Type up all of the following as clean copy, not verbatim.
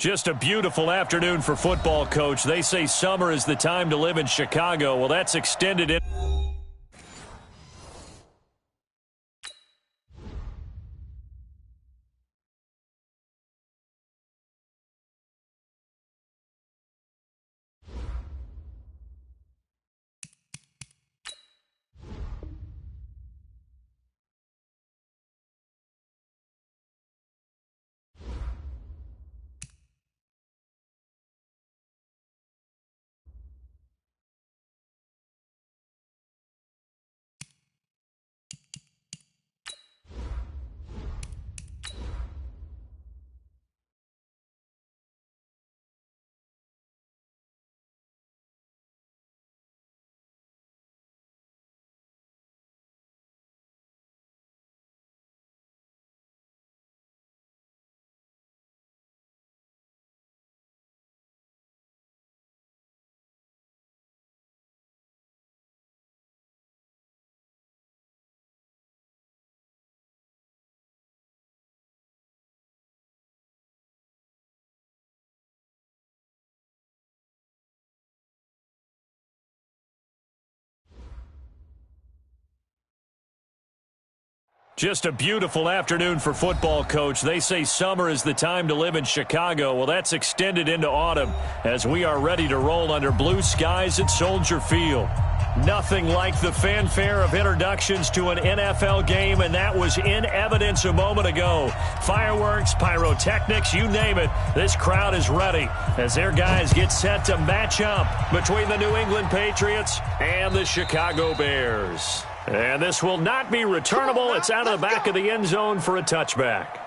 Just a beautiful afternoon for football, Coach. They say summer is the time to live in Chicago. Well, that's extended in. Just a beautiful afternoon for football, Coach. They say summer is the time to live in Chicago. Well, that's extended into autumn as we are ready to roll under blue skies at Soldier Field. Nothing like the fanfare of introductions to an NFL game, and that was in evidence a moment ago. Fireworks, pyrotechnics, you name it. This crowd is ready as their guys get set to match up between the New England Patriots and the Chicago Bears. And this will not be returnable. It's out of the back of the end zone for a touchback.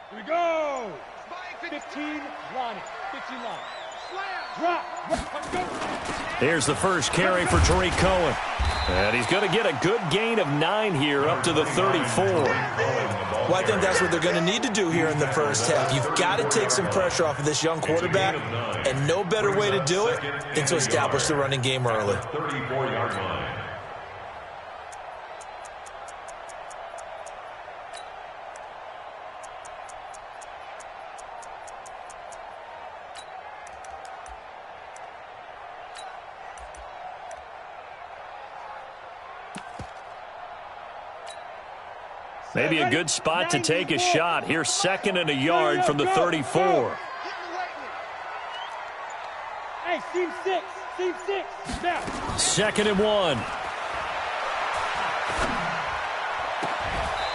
Here we go! 15 line. 15 line. Drop. Here's the first carry for Tariq Cohen. And he's going to get a good gain of 9 here up to the 34. Well, I think that's what they're going to need to do here in the first half. You've got to take some pressure off of this young quarterback, and no better way to do it than to establish the running game early. 34-yard line. Maybe a good spot to take a shot. Here's 2nd and a yard from the 34. Hey, team 6. Team 6. Now. 2nd and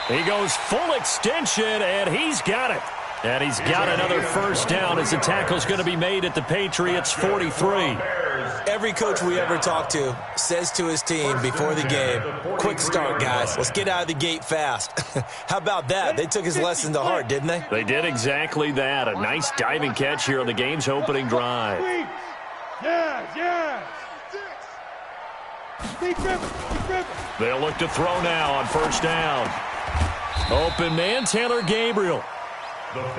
1. He goes full extension, and he's got it. And he's got another first down as the tackle's going to be made at the Patriots' 43. Every coach we ever talk to says to his team before the game, quick start, guys. Let's get out of the gate fast. How about that? They took his lesson to heart, didn't they? They did exactly that. A nice diving catch here on the game's opening drive. Yes. They'll look to throw now on first down. Open man, Taylor Gabriel.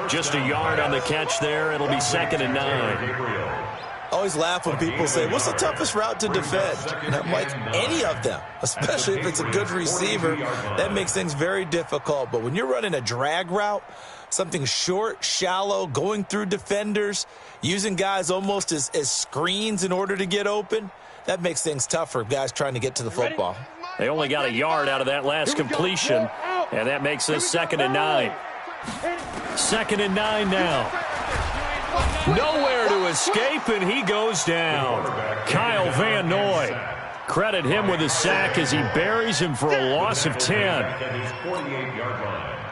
Just a yard on the catch there. It'll be 2nd and 9. Always laugh when people say, what's the toughest route to defend? And I'm like, any of them, especially if it's a good receiver. That makes things very difficult. But when you're running a drag route, something short, shallow, going through defenders, using guys almost as screens in order to get open, that makes things tough for guys trying to get to the football. They only got a yard out of that last completion, and that makes this 2nd and 9. 2nd and 9 now. Nowhere to escape, and he goes down. Kyle Van Noy credit him with a sack as he buries him for a loss of 10.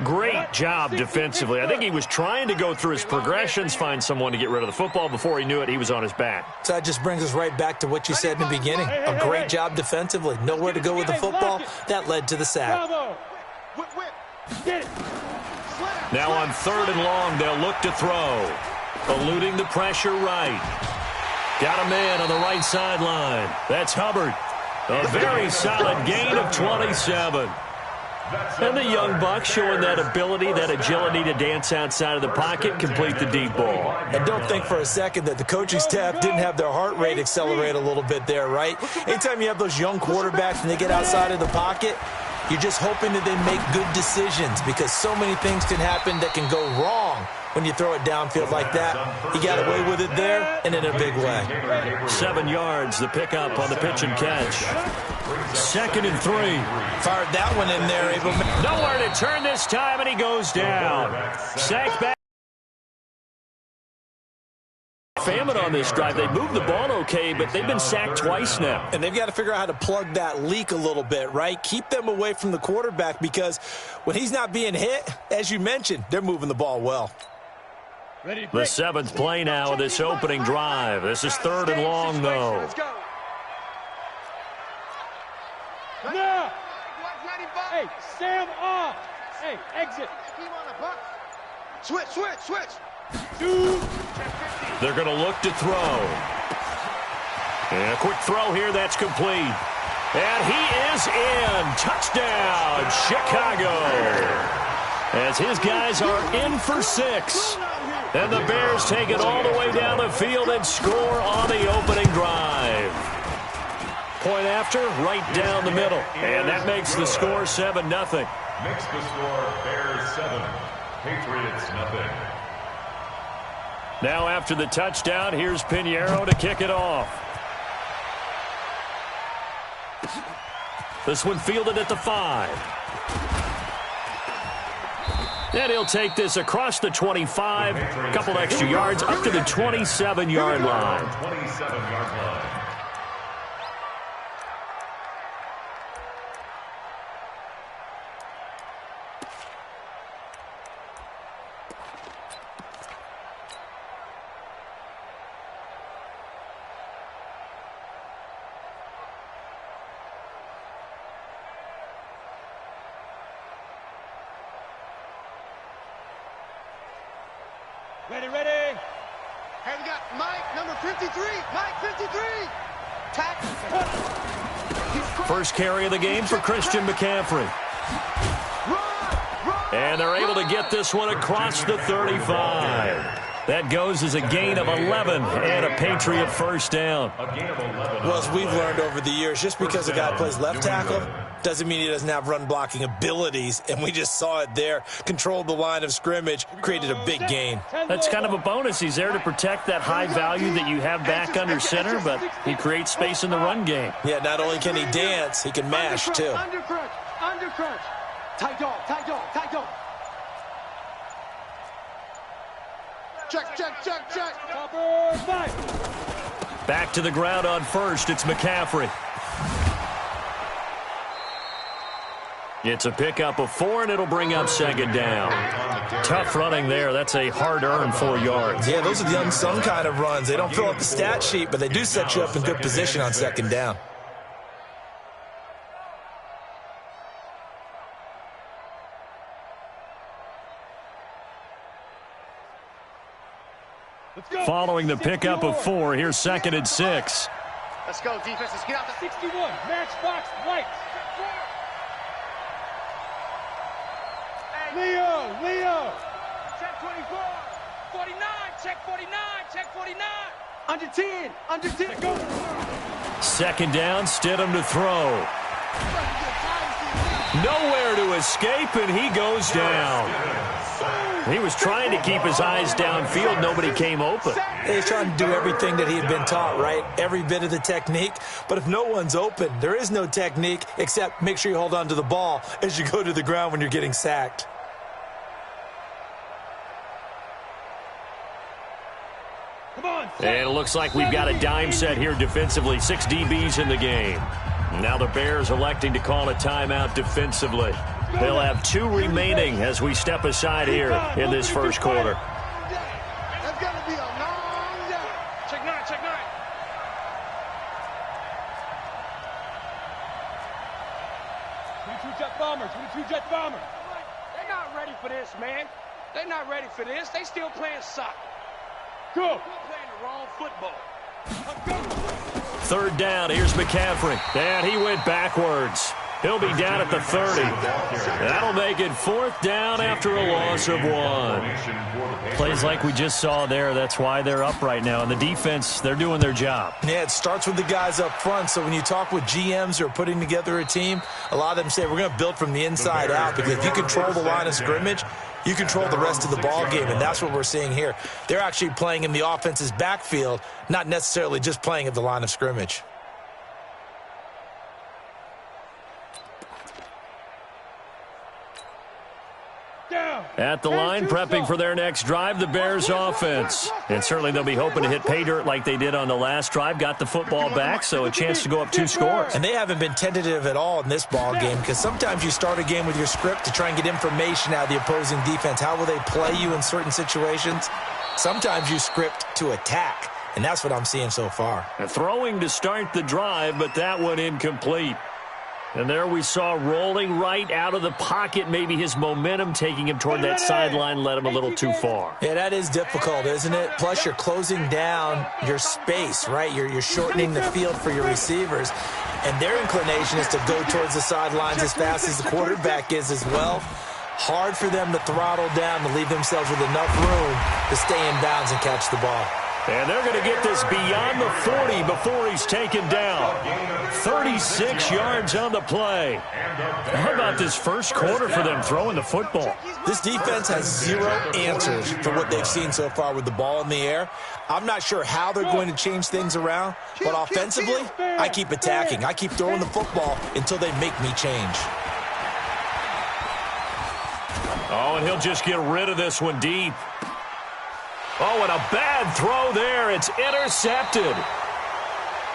Great job defensively. I think he was trying to go through his progressions, find someone to get rid of the football. Before he knew it, he was on his back. So that just brings us right back to what you said in the beginning. A great job defensively. Nowhere to go with the football. That led to the sack. Now on 3rd and long, they'll look to throw. Eluding the pressure right. Got a man on the right sideline. That's Hubbard. A very solid gain of 27. And the young buck showing that ability, that agility to dance outside of the pocket, complete the deep ball. And don't think for a second that the coaching staff didn't have their heart rate accelerate a little bit there, right? Anytime you have those young quarterbacks and they get outside of the pocket, you're just hoping that they make good decisions because so many things can happen that can go wrong when you throw it downfield like that. He got away with it there and in a big way. 7 yards, the pickup on the pitch and catch. 2nd and 3. Fired that one in there. Nowhere to turn this time, and he goes down. Sacked back. Famine on this drive. They moved the ball okay, but they've been sacked twice now. And they've got to figure out how to plug that leak a little bit, right? Keep them away from the quarterback because when he's not being hit, as you mentioned, they're moving the ball well. The 7th play now of this opening drive. This is 3rd and long, though. No! Hey, Sam off! Hey, exit! Switch! They're going to look to throw. And a quick throw here, that's complete. And he is in. Touchdown, Chicago. As his guys are in for 6. And the Bears take it all the way down the field and score on the opening drive. Point after, right down the middle. And that makes the score 7-0. Makes the score Bears 7, Patriots nothing. Now after the touchdown, here's Pinheiro to kick it off. This one fielded at the 5. And he'll take this across the 25, a couple extra yards, up to the 27-yard line. 27-yard line. Ready. Hey, we got Mike, number 53. Mike, 53. Tackle. First carry of the game for Christian McCaffrey. And they're able to get this one across the 35. That goes as a gain of 11 and a Patriot first down. Well, as we've learned over the years, just because a guy plays left tackle doesn't mean he doesn't have run-blocking abilities, and we just saw it there. Controlled the line of scrimmage, created a big gain. That's kind of a bonus. He's there to protect that high value that you have back under center, but he creates space in the run game. Yeah, not only can he dance, he can mash, too. Under crunch. Tight dog. Check. Cover 5. Back to the ground on first. It's McCaffrey. It's a pickup of 4, and it'll bring up 2nd down. Tough running there. That's a hard-earned 4 yards. Yeah, those are the unsung kind of runs. They don't fill up the stat sheet, but they do set you up in good position on 2nd down. Following the pickup of 4, here's 2nd and 6. Let's go, defense. Let's get out the 61, matchbox right. Leo. Check 24. 49. Check 49. Under 10. Go. 2nd down, Stidham to throw. Nowhere to escape, and he goes down. He was trying to keep his eyes downfield. Nobody came open. He's trying to do everything that he had been taught, right? Every bit of the technique. But if no one's open, there is no technique except make sure you hold on to the ball as you go to the ground when you're getting sacked. Come on, And it looks like we've got a dime set here defensively. 6 DBs in the game. Now the Bears electing to call a timeout defensively. They'll have 2 remaining as we step aside here in this first quarter. That's going to be a long day. Check 9, check 9. 22 jet bombers, 22 jet bombers. They're not ready for this, man. They're not ready for this. They still playing soccer. Go. We're playing the wrong football. Third down, here's McCaffrey. And he went backwards. He'll be down at the 30. That'll make it 4th down after a loss of 1. Plays like we just saw there. That's why they're up right now. And the defense, they're doing their job. Yeah, it starts with the guys up front. So when you talk with GMs who are putting together a team, a lot of them say we're going to build from the inside out, because if you control the line of scrimmage, you control the rest of the ball game, and that's what we're seeing here. They're actually playing in the offense's backfield, not necessarily just playing at the line of scrimmage. At the line, prepping for their next drive, the Bears offense. And certainly they'll be hoping to hit pay dirt like they did on the last drive. Got the football back, so a chance to go up 2 scores. And they haven't been tentative at all in this ball game, because sometimes you start a game with your script to try and get information out of the opposing defense. How will they play you in certain situations? Sometimes you script to attack, and that's what I'm seeing so far. Throwing to start the drive, but that one incomplete. And there we saw rolling right out of the pocket. Maybe his momentum taking him toward that sideline led him a little too far. Yeah, that is difficult, isn't it? Plus, you're closing down your space, right? You're shortening the field for your receivers. And their inclination is to go towards the sidelines as fast as the quarterback is as well. Hard for them to throttle down, to leave themselves with enough room to stay in bounds and catch the ball. And they're going to get this beyond the 40 before he's taken down. 36 yards on the play. How about this first quarter for them throwing the football? This defense has 0 answers for what they've seen so far with the ball in the air. I'm not sure how they're going to change things around, but offensively, I keep attacking. I keep throwing the football until they make me change. Oh, and he'll just get rid of this one deep. Oh, and a bad throw there. It's intercepted.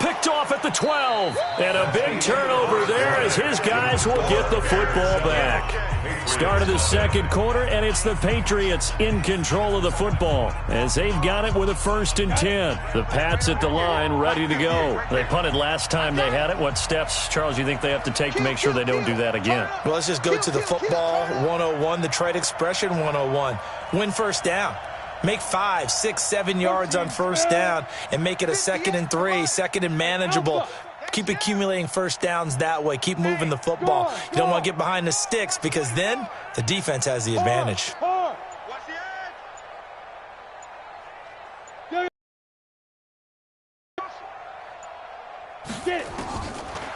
Picked off at the 12. And a big turnover there as his guys will get the football back. Start of the second quarter, and it's the Patriots in control of the football as they've got it with a 1st and 10. The Pats at the line ready to go. They punted last time they had it. What steps, Charles, do you think they have to take to make sure they don't do that again? Well, let's just go to the football 101, the trade expression 101. Win first down. Make 5, 6, 7 yards on first down and make it a 2nd and 3, 2nd and manageable. Keep accumulating first downs that way. Keep moving the football. You don't want to get behind the sticks, because then the defense has the advantage.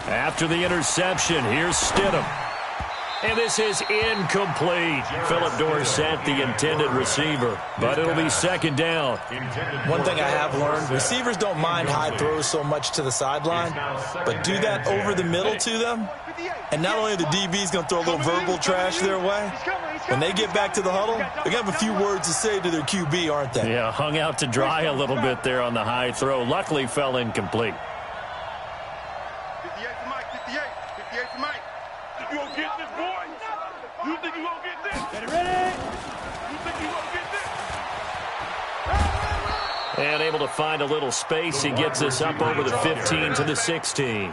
After the interception, here's Stidham. And this is incomplete. Philip Dorsett, the intended receiver. But it'll be 2nd down. One thing I have learned, receivers don't mind high throws so much to the sideline, but do that over the middle to them. And not only are the DBs going to throw a little verbal trash their way, when they get back to the huddle, they're going to have a few words to say to their QB, aren't they? Yeah, hung out to dry a little bit there on the high throw. Luckily fell incomplete. 58 for Mike, 58. 58 for Mike. You gonna get this, boy? You think you gonna get this? Get ready? You think you gonna get this? And able to find a little space. He gets this up over the 15 to the 16.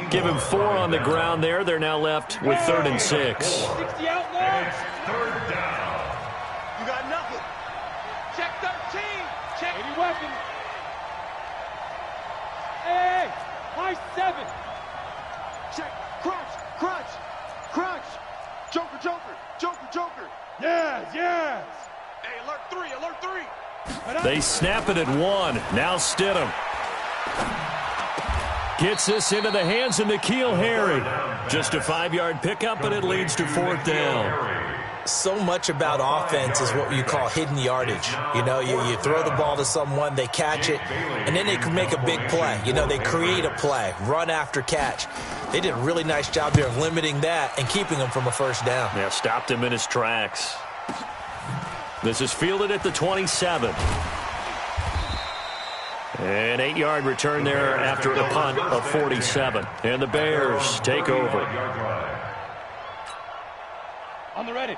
Give him 4 on the ground there. They're now left with 3rd and 6. 60 out now. 3rd down. You got nothing. Check 13. Check. Any weapon. Hey, high 7. Check. Crunch. Crunch. Crunch. Joker, Joker. Joker, Joker. Yes, yes. Hey, alert 3. Alert 3. They snap it at 1. Now Stidham. Gets this into the hands of N'Keal Harry. Just a 5-yard pickup, and it leads to 4th down. So much about offense is what you call hidden yardage. You know, you throw the ball to someone, they catch it, and then they can make a big play. You know, they create a play, run after catch. They did a really nice job there of limiting that and keeping him from a 1st down. Yeah, stopped him in his tracks. This is fielded at the 27. An 8-yard return there after a punt of 47. And the Bears take over.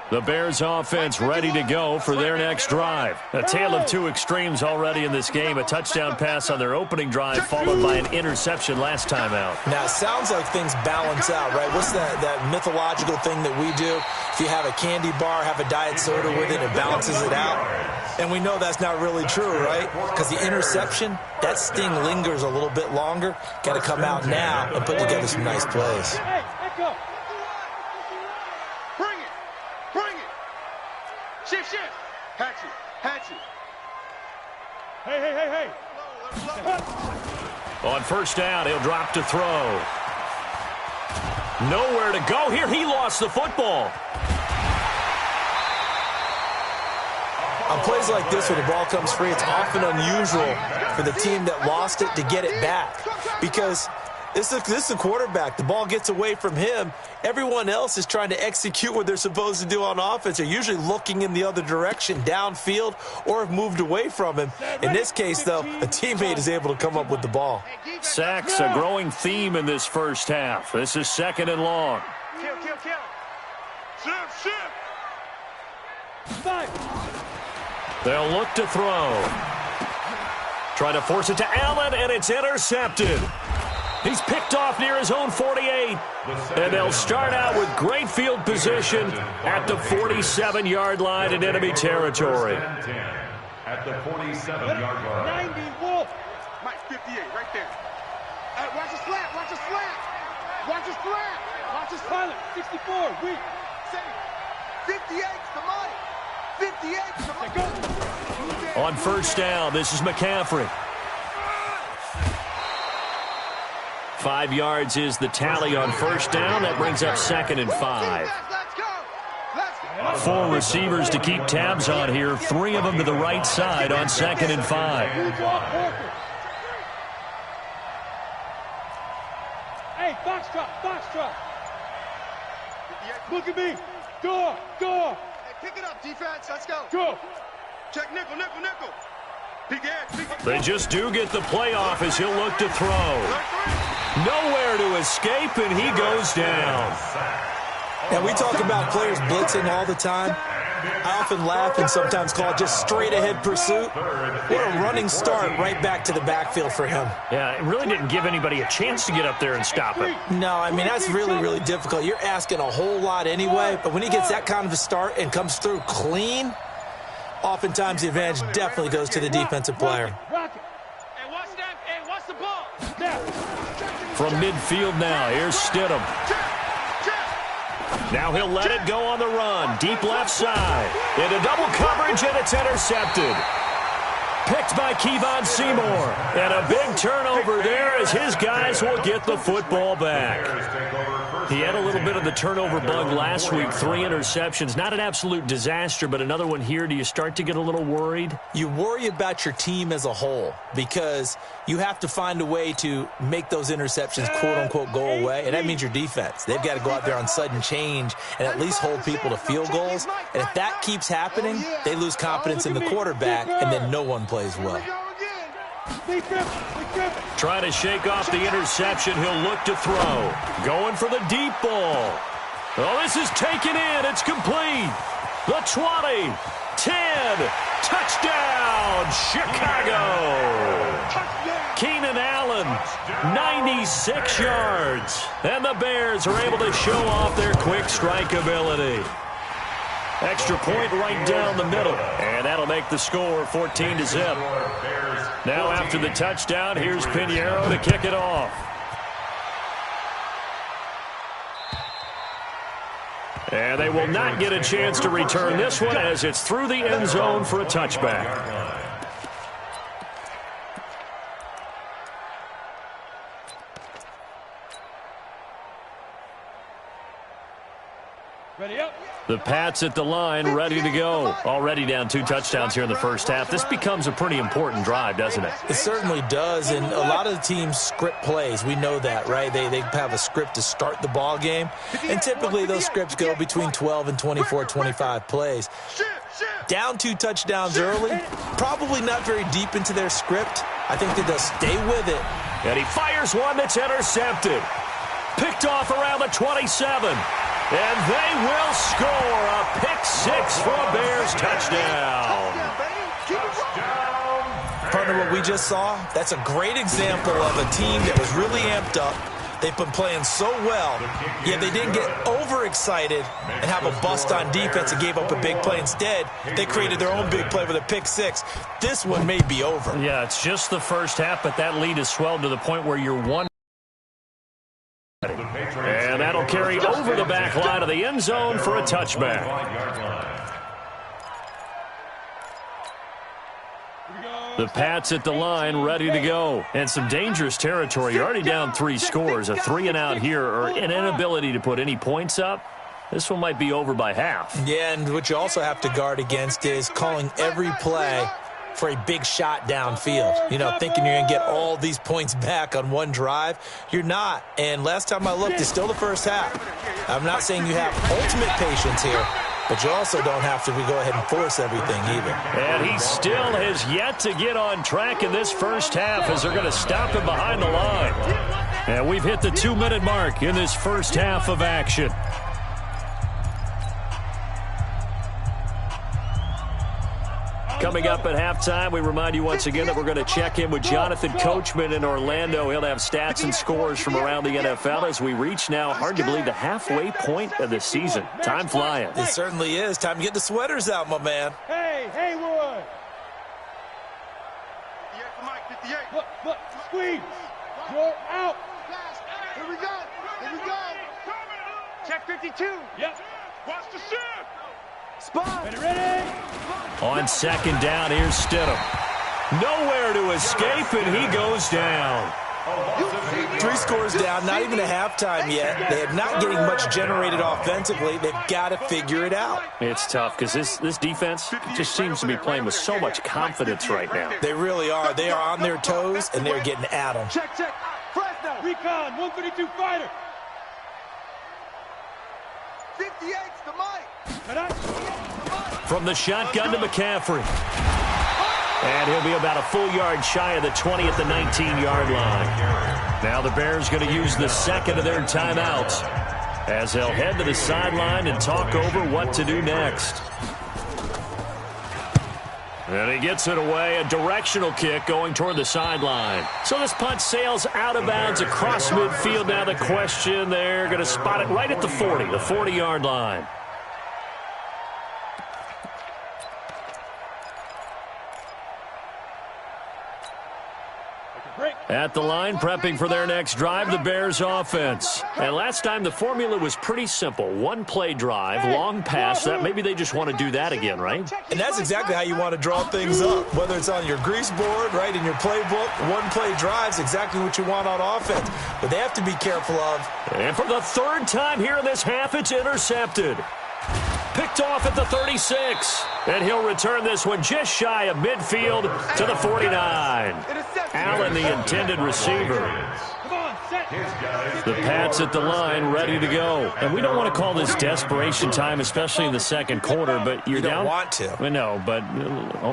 The Bears offense ready to go for their next drive. A tale of two extremes already in this game. A touchdown pass on their opening drive followed by an interception last time out. Now, it sounds like things balance out, right? What's that mythological thing that we do? If you have a candy bar, have a diet soda with it, it balances it out. And we know that's not really true, right? Because the interception, that sting lingers a little bit longer. Got to come out now and put together some nice plays. Shift. Hatchet. Hey. On first down, he'll drop to throw. Nowhere to go here. He lost the football. On plays like this where the ball comes free, it's often unusual for the team that lost it to get it back. Because this is a quarterback. The ball gets away from him. Everyone else is trying to execute what they're supposed to do on offense. They're usually looking in the other direction, downfield, or have moved away from him. In this case, though, a teammate is able to come up with the ball. Sacks, a growing theme in this first half. This is 2nd and long. Kill. Shift. They'll look to throw. Try to force it to Allen, and it's intercepted. He's picked off near his own 48. And they'll start out with great field position at the 47-yard line in enemy territory. At the 47-yard line. 90 Wolf. Mike, 58, right there. Watch the slant. Watch the Pilot, 64, weak. 58's the money. 58's the money. On first down, this is McCaffrey. 5 yards is the tally on first down. That brings up 2nd and 5. Let's go. 4 receivers to keep tabs on here. 3 of them to the right side on 2nd and 5. Hey, box drop. Look at me. Go. Hey, pick it up, defense. Let's go. Go. Check nickel. Peek ahead. They just do get the play off as he'll look to throw. Nowhere to escape, and he goes down. Now, we talk about players blitzing all the time. I often laugh and sometimes call it just straight-ahead pursuit. What a running start right back to the backfield for him. Yeah, it really didn't give anybody a chance to get up there and stop him. No, I mean, that's really difficult. You're asking a whole lot anyway, but when he gets that kind of a start and comes through clean, oftentimes the advantage definitely goes to the defensive player. Hey, watch that. Hey, watch the ball. From midfield now, here's Stidham. Now he'll let it go on the run. Deep left side. Into double coverage, and it's intercepted. Picked by Kevon Seymour. And a big turnover there as his guys will get the football back. He had a little bit of the turnover bug last week. 3 interceptions. Not an absolute disaster, but another one here. Do you start to get a little worried? You worry about your team as a whole because you have to find a way to make those interceptions, quote-unquote, go away, and that means your defense. They've got to go out there on sudden change and at least hold people to field goals. And if that keeps happening, they lose confidence in the quarterback, and then no one plays well. Trying to shake off the interception. He'll look to throw. Going for the deep ball. Oh, this is taken in. It's complete. The 20, 10, touchdown, Chicago. Keenan Allen, 96 yards. And the Bears are able to show off their quick strike ability. Extra point right down the middle. And that'll make the score 14-0. Now after the touchdown, here's Pinheiro to kick it off. And they will not get a chance to return this one as it's through the end zone for a touchback. Ready up. The Pats at the line, ready to go. Already down 2 touchdowns here in the first half. This becomes a pretty important drive, doesn't it? It certainly does, and a lot of the teams script plays. We know that, right? They have a script to start the ball game, and typically those scripts go between 12 and 24, 25 plays. Down 2 touchdowns early, probably not very deep into their script. I think that they'll stay with it. And he fires one that's intercepted. Picked off around the 27. And they will score a pick-6 for a Bears touchdown. Partner, what we just saw, that's a great example of a team that was really amped up. They've been playing so well, yet they didn't get overexcited and have a bust on defense and gave up a big play. Instead, they created their own big play with a pick-6. This one may be over. Yeah, it's just the first half, but that lead has swelled to the point where you're one. And that'll carry over the back line of the end zone for a touchback. The Pats at the line, ready to go. And some dangerous territory. You're already down 3 scores. A 3-and-out here, or an inability to put any points up. This one might be over by half. Yeah, and what you also have to guard against is calling every play for a big shot downfield. You know, thinking you're going to get all these points back on one drive. You're not. And last time I looked, it's still the first half. I'm not saying you have ultimate patience here, but you also don't have to go ahead and force everything either. And he still has yet to get on track in this first half as they're going to stop him behind the line. And we've hit the 2-minute mark in this first half of action. Coming up at halftime, we remind you once again that we're going to check in with Jonathan Coachman in Orlando. He'll have stats and scores from around the NFL as we reach now, hard to believe, the halfway point of the season. Time flying. It certainly is. Time to get the sweaters out, my man. Hey, Haywood. 58. Look, squeeze. You're out. Here we go. Here we go. Check 52. Yep. Watch the shift. Spot. Ready? On second down, here's Stidham. Nowhere to escape, and he goes down. 3 scores down, not even a halftime yet. They're not getting much generated offensively. They've got to figure it out. It's tough because this defense just seems to be playing with so much confidence right now. They really are. They are on their toes, and they're getting at them. Check. Fresno. Recon, 132 fighter. 58's the mic. From the shotgun to McCaffrey. And he'll be about a full yard shy of the 20 at the 19-yard line. Now the Bears going to use the second of their timeouts as they'll head to the sideline and talk over what to do next. And he gets it away, a directional kick going toward the sideline. So this punt sails out of bounds across midfield. Now the question, they're going to spot it right at the 40, the 40-yard line. At the line, prepping for their next drive, the Bears offense. And last time, the formula was pretty simple. 1-play drive, long pass. That maybe they just want to do that again, right? And that's exactly how you want to draw things up. Whether it's on your grease board, right, in your playbook, 1-play drive's exactly what you want on offense. But they have to be careful of. And for the 3rd time here in this half, it's intercepted. Picked off at the 36. And he'll return this one just shy of midfield to the 49. Allen, the intended receiver. The Pats at the line, ready to go. And we don't want to call this desperation time, especially in the second quarter, but you're down. You don't want to. No, but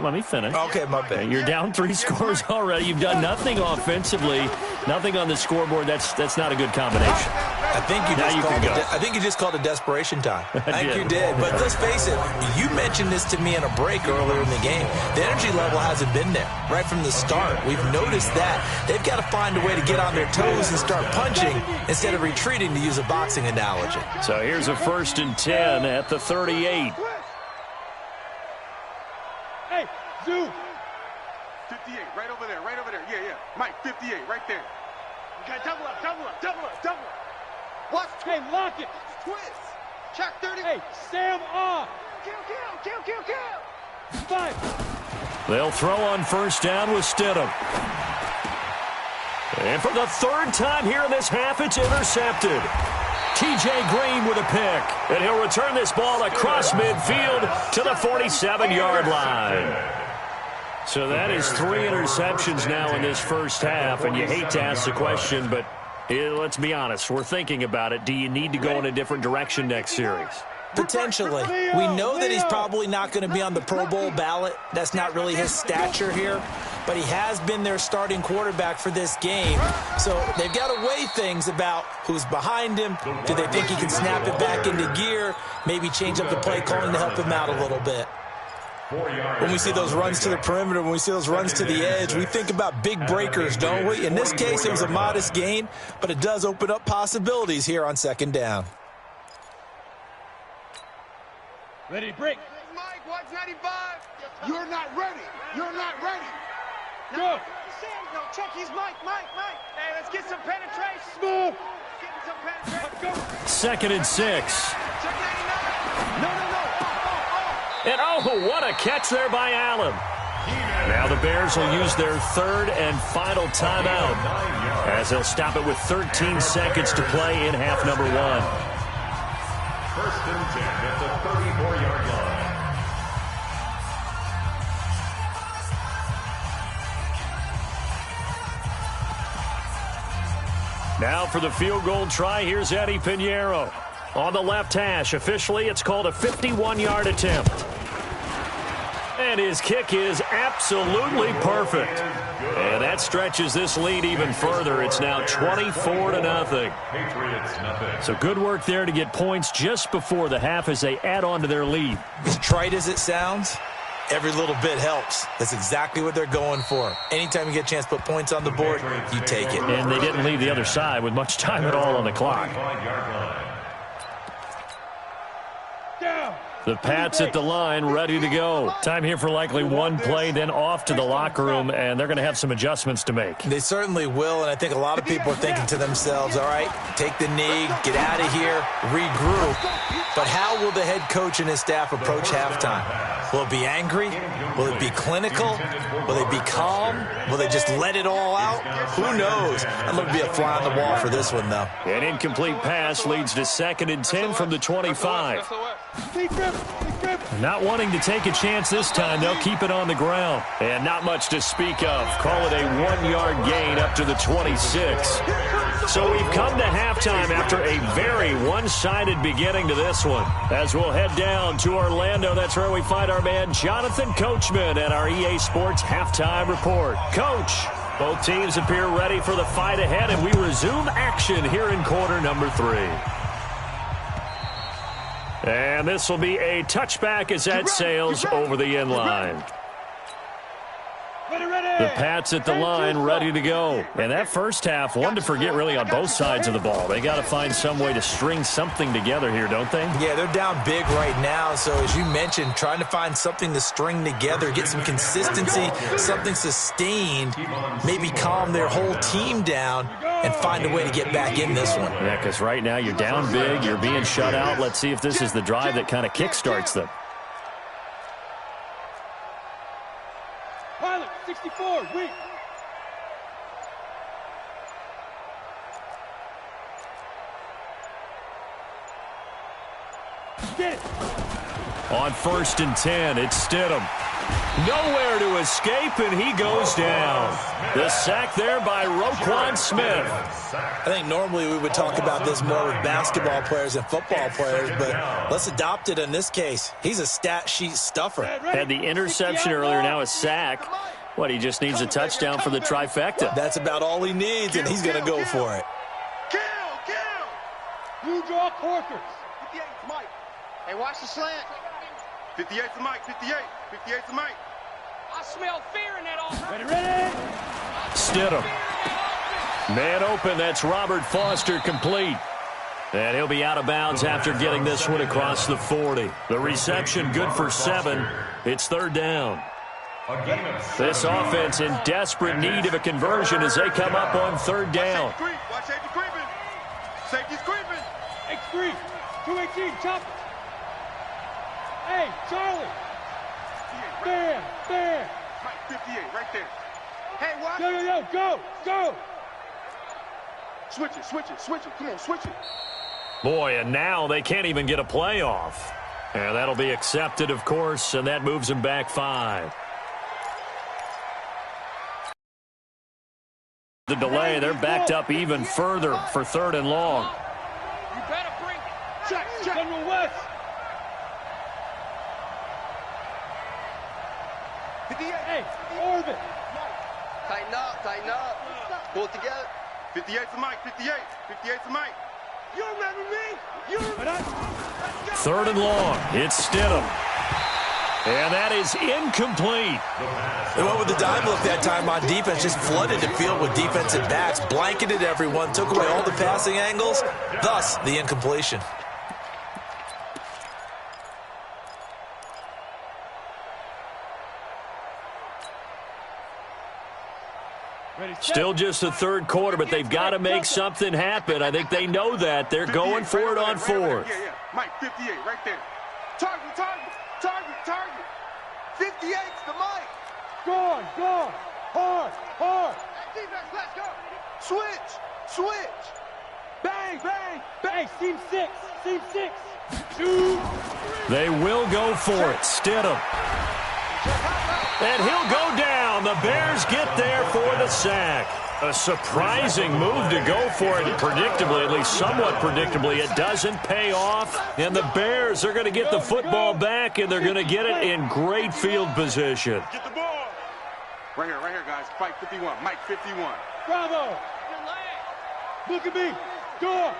let me finish. Okay, my bad. You're down 3 scores already. You've done nothing offensively, nothing on the scoreboard. That's not a good combination. I think you just called it desperation time. I think you did. But let's face it, you mentioned this to me in a break earlier in the game. The energy level hasn't been there right from the start. We've noticed that. They've got to find a way to get on their toes and start punching instead of retreating, to use a boxing analogy. So here's a 1st and 10 at the 38. Hey, Zoo. 58, right over there. Yeah. Mike, 58, right there. Okay, double up. Watch. Hey, lock it. Twist. Check 30. Hey, Sam off. Kill. 5. They'll throw on 1st down with Stidham. And for the 3rd time here in this half, it's intercepted. T.J. Green with a pick. And he'll return this ball across midfield to the 47-yard line. So that is 3 interceptions now in this first half. And you hate to ask the question, but let's be honest. We're thinking about it. Do you need to go in a different direction next series? Potentially. We know that he's probably not going to be on the Pro Bowl ballot. That's not really his stature here. But he has been their starting quarterback for this game. So they've got to weigh things about who's behind him. Do they think he can snap it back into gear? Maybe change up the play calling to help him out a little bit. When we see those runs to the perimeter, when we see those runs to the edge, we think about big breakers, don't we? In this case, it was a modest gain, but it does open up possibilities here on second down. Ready to break. Mike, watch 95. You're not ready. You're not ready. No, check his Mike. Hey, let's get some penetration. Smooth. Get some penetration. Go. 2nd and 6. Check 99. No. And oh, what a catch there by Allen. Now the Bears will use their 3rd and final timeout as they'll stop it with 13 seconds to play in half number 1. 1st and 10 at the 34-yard line. Now for the field goal try, here's Eddie Pinheiro. On the left hash, officially it's called a 51-yard attempt. And his kick is absolutely perfect. And that stretches this lead even further. It's now 24-0. Patriots nothing. So good work there to get points just before the half as they add on to their lead. As trite as it sounds, every little bit helps. That's exactly what they're going for. Anytime you get a chance to put points on the board, you take it. And they didn't leave the other side with much time at all on the clock. 5-yard line. The Pats at the line, ready to go. Time here for likely one play, then off to the locker room, and they're going to have some adjustments to make. They certainly will, and I think a lot of people are thinking to themselves, all right, take the knee, get out of here, regroup. But how will the head coach and his staff approach halftime? Will it be angry? Will it be clinical? Will they be calm? Will they just let it all out? Who knows? I'm going to be a fly on the wall for this one, though. An incomplete pass leads to 2nd and 10 from the 25. Not wanting to take a chance this time, they'll keep it on the ground. And not much to speak of. Call it a 1-yard gain up to the 26. So we've come to halftime after a very one-sided beginning to this one. As we'll head down to Orlando, that's where we find our man Jonathan Coachman at our EA Sports Halftime Report. Coach, both teams appear ready for the fight ahead, and we resume action here in quarter number 3. And this will be a touchback as that sails over the end line. The Pats at the line, ready to go. And that first half, one to forget really on both sides of the ball. They got to find some way to string something together here, don't they? Yeah, they're down big right now. So as you mentioned, trying to find something to string together, get some consistency, something sustained, maybe calm their whole team down and find a way to get back in this one. Yeah, because right now you're down big, you're being shut out. Let's see if this is the drive that kind of kickstarts them. Pilot, 64, weak. Get it. On 1st and 10, it's Stidham. Nowhere to escape, and he goes down. The sack there by Roquan Smith. I think normally we would talk about this more with basketball players and football players, but let's adopt it in this case. He's a stat sheet stuffer. Had the interception earlier, now a sack. What, he just needs a touchdown for the trifecta. That's about all he needs, and he's going to go for it. Kill! Blue draw Corkers. 58's Mike. Hey, watch the slant. 58's Mike. 58's Mike. I smell fear in that offense. Ready. Stidham. Man open, that's Robert Foster complete. And he'll be out of bounds after getting this one across the 40. The reception good for 7. It's 3rd down. This offense in desperate need of a conversion as they come up on 3rd down. Watch safety creeping. Safety's creeping. X3. 218, chop it. Hey, Charlie. Bam. Mike, 58, right there. Hey, watch. Go. Switch it. Come on, switch it. Boy, and now they can't even get a play off. And that'll be accepted, of course, and that moves them back 5. The delay, they're backed up even further for 3rd and long. You better bring it. Check. General West. Serve it. Tighten up, tighten up. Pull it together. 58 for Mike, 58. 58 for Mike. You remember me? You remember? Third and long. It's Stidham. And that is incomplete. They went with the dime look that time on defense, just flooded the field with defensive backs, blanketed everyone, took away all the passing angles, thus the incompletion. Still just the third quarter, but they've got to make something happen. I think they know that. They're going for it on fourth. Yeah. Mike, 58, right there. Target, target, target, target. 58's the Mike. Go on. Hard. Defense, let's go. Switch. Bang. Seam six. Shoot. They will go for it. Stidham. And he'll go down. The Bears get there for the sack. A surprising move to go for it. Predictably, at least somewhat predictably, it doesn't pay off. And the Bears are going to get the football back, and they're going to get it in great field position. Get the ball. Right here, guys. Fight 51. Mike, 51. Bravo. Look at me. Go.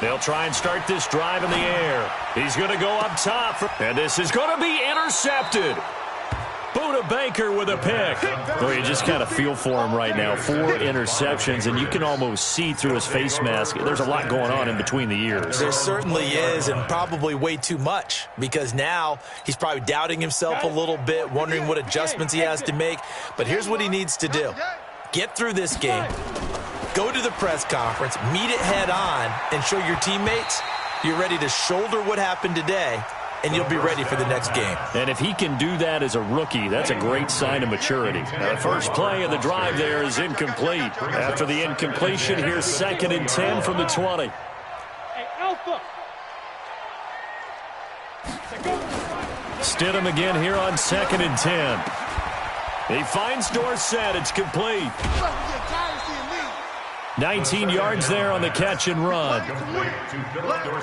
They'll try and start this drive in the air. He's going to go up top. And this is going to be intercepted. Buda Baker with a pick. Well, you just kind of feel for him right now. 4 interceptions, and you can almost see through his face mask. There's a lot going on in between the ears. There certainly is, and probably way too much, because now he's probably doubting himself a little bit, wondering what adjustments he has to make. But here's what he needs to do. Get through this game, go to the press conference, meet it head on, and show your teammates you're ready to shoulder what happened today, and you'll be ready for the next game. And if he can do that as a rookie, that's a great sign of maturity. Now, the first play of the drive there is incomplete. After the incompletion, here's 2nd and 10 from the 20. Hey, Alpha. Stidham again here on 2nd and 10. He finds Dorsett. It's complete. 19 yards there on the catch and run.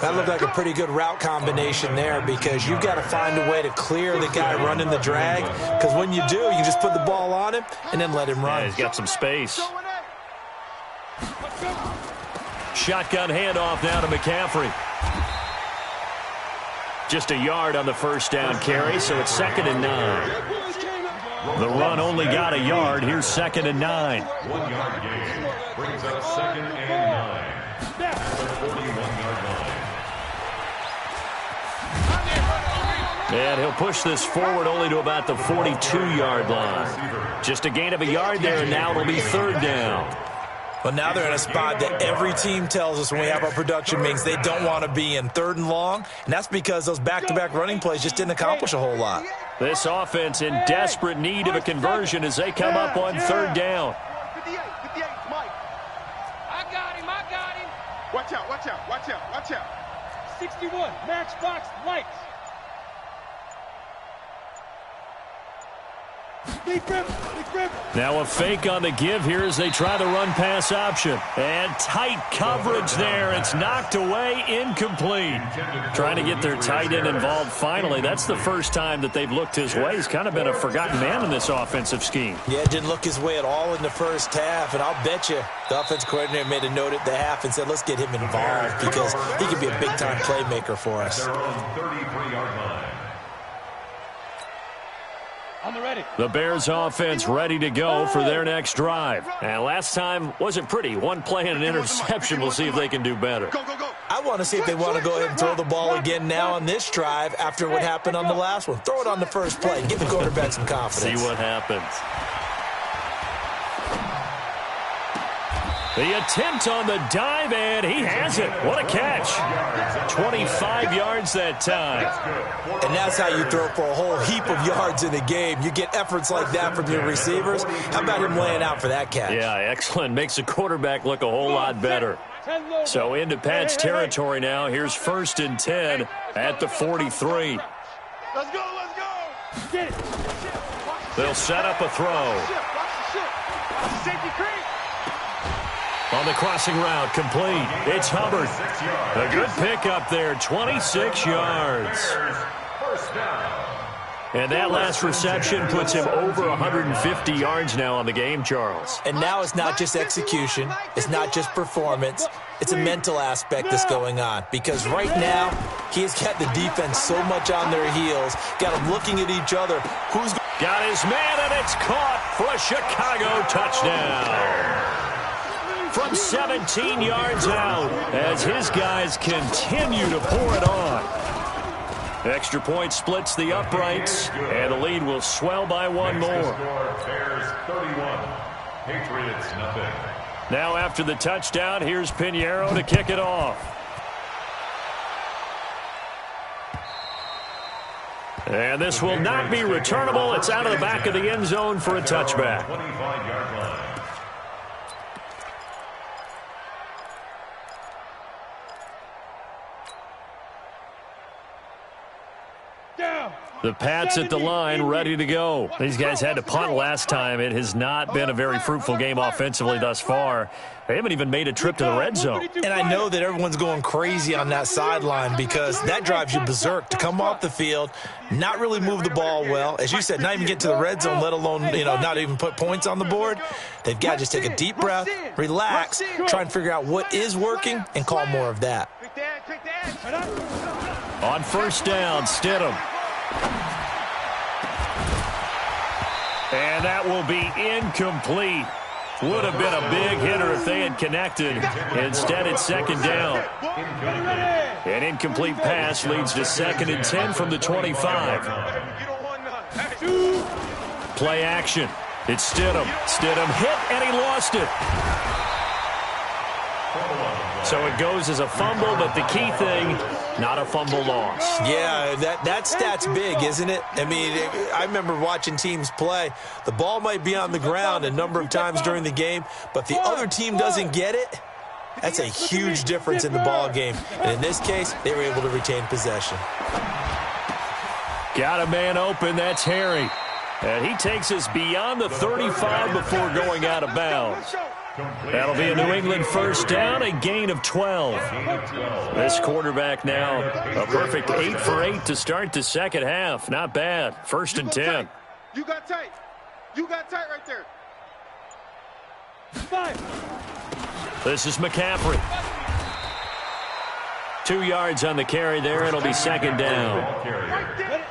That looked like a pretty good route combination there, because you've got to find a way to clear the guy running the drag, because when you do, you just put the ball on him and then let him run. Yeah, he's got some space. Shotgun handoff now to McCaffrey. Just a yard on the first down carry, so it's 2nd and 9. The run only got a yard. Here's 2nd and 9. 1 yard gain brings up 2nd and 9. The 41-yard line. And he'll push this forward only to about the 42-yard line. Just a gain of a yard there, and now it'll be 3rd down. Well, now they're in a spot that every team tells us when we have our production meetings they don't want to be in, 3rd and long, and that's because those back-to-back running plays just didn't accomplish a whole lot. This offense in desperate need of a conversion as they come up on 3rd down. 58, Mike. I got him. Watch out. 61, Matchbox Lights. Now a fake on the give here as they try the run-pass option. And tight coverage there. It's knocked away, incomplete. Trying to get their tight end involved finally. That's the first time that they've looked his way. He's kind of been a forgotten man in this offensive scheme. Yeah, didn't look his way at all in the first half, and I'll bet you the offense coordinator made a note at the half and said, let's get him involved because he could be a big-time playmaker for us. Their own 33-yard line. The Bears offense ready to go for their next drive. And last time wasn't pretty. 1 play and an interception. We'll see if they can do better. Go. I want to see if they want to go ahead and throw the ball again now on this drive after what happened on the last one. Throw it on the first play. Give the quarterback some confidence. See what happens. The attempt on the dive, and he has it. What a catch. 25 yards that time. And that's how you throw for a whole heap of yards in a game. You get efforts like that from your receivers. How about him laying out for that catch? Yeah, excellent. Makes the quarterback look a whole lot better. So into Pat's territory now. Here's 1st and 10 at the 43. Let's go. Get it. They'll set up a throw. Watch the safety creep. On the crossing route, complete. It's Hubbard. A good pickup there, 26 yards. First down. And that last reception puts him over 150 yards now on the game, Charles. And now it's not just execution. It's not just performance. It's a mental aspect that's going on. Because right now, he's got the defense so much on their heels, got them looking at each other. Who's got his man, and it's caught for a Chicago touchdown. From 17 yards out as his guys continue to pour it on. Extra point splits the uprights, and the lead will swell by one more. Bears 31, Patriots nothing. Now after the touchdown, here's Pinheiro to kick it off. And this will not be returnable. It's out of the back of the end zone for a touchback. 25-yard line. The Pats at the line, ready to go. These guys had to punt last time. It has not been a very fruitful game offensively thus far. They haven't even made a trip to the red zone. And I know that everyone's going crazy on that sideline because that drives you berserk to come off the field, not really move the ball well. As you said, not even get to the red zone, let alone, not even put points on the board. They've got to just take a deep breath, relax, try and figure out what is working, and call more of that. On first down, Stidham. And that will be incomplete. Would have been a big hitter if they had connected. Instead, it's second down. An incomplete pass leads to 2nd and 10 from the 25. Play action. It's Stidham. Stidham hit, and he lost it. So it goes as a fumble, but the key thing, not a fumble loss. Yeah, that stat's big, isn't it? I mean, I remember watching teams play. The ball might be on the ground a number of times during the game, but the other team doesn't get it. That's a huge difference in the ball game. And in this case, they were able to retain possession. Got a man open. That's Harry. And he takes us beyond the 35 before going out of bounds. That'll be a New England first down, a gain of 12. This quarterback now, a perfect 8 for 8 to start the second half. Not bad. 1st and 10. You got tight. You got tight right there. 5. This is McCaffrey. 2 yards on the carry there. It'll be 2nd down.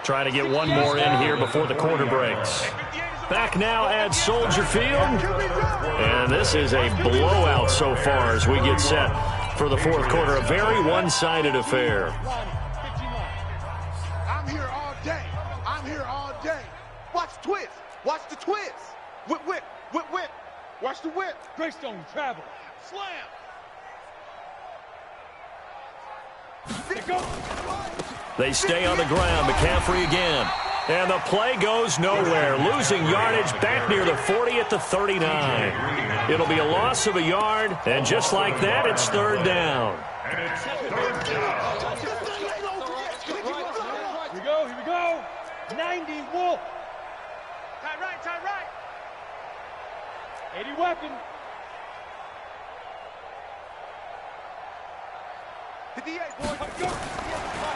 Trying to get one more in here before the quarter breaks. Back now at Soldier Field. And this is a blowout so far as we get set for the 4th quarter. A very one-sided affair. I'm here all day. I'm here all day. Watch twist. Watch the twist. Whip, whip, whip, whip. Watch the whip. Greystone travel. Slam. They stay on the ground. McCaffrey again. And the play goes nowhere. Losing yardage back near the 40 at the 39. It'll be a loss of a yard. And just like that, it's 3rd down. Here we go, here we go. 90 Wolf. Tie right, tie right. 80 weapon.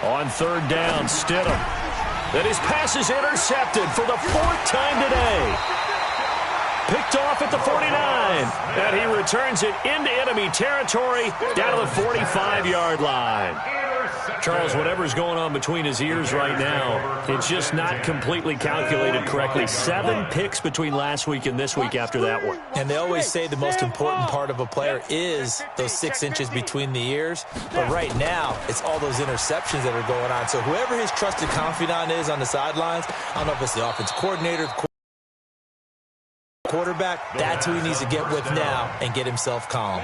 On 3rd down, Stidham. And his pass is intercepted for the 4th time today. Picked off at the 49. And he returns it into enemy territory down to the 45-yard line. Charles, whatever's going on between his ears right now, it's just not completely calculated correctly. 7 picks between last week and this week after that one. And they always say the most important part of a player is those 6 inches between the ears. But right now, it's all those interceptions that are going on. So whoever his trusted confidant is on the sidelines, I don't know if it's the offensive coordinator, the quarterback, that's who he needs to get with now and get himself calm.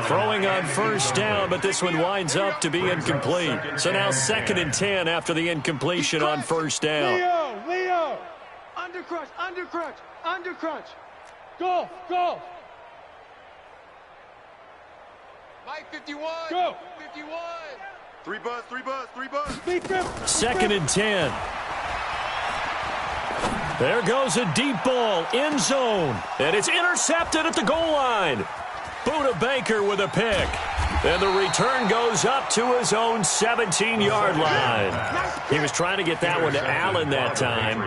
Throwing on first down, but this one winds up to be incomplete. So now 2nd and 10 after the incompletion on first down. Leo. Undercrunch, undercrunch, undercrunch. Go, go. Mike 51. Go. 51. 3 buzz, 3 buzz, 3 buzz. 2nd and 10. There goes a deep ball, end zone, and it's intercepted at the goal line. Buda Baker with a pick. And the return goes up to his own 17-yard line. He was trying to get that one to Allen that time.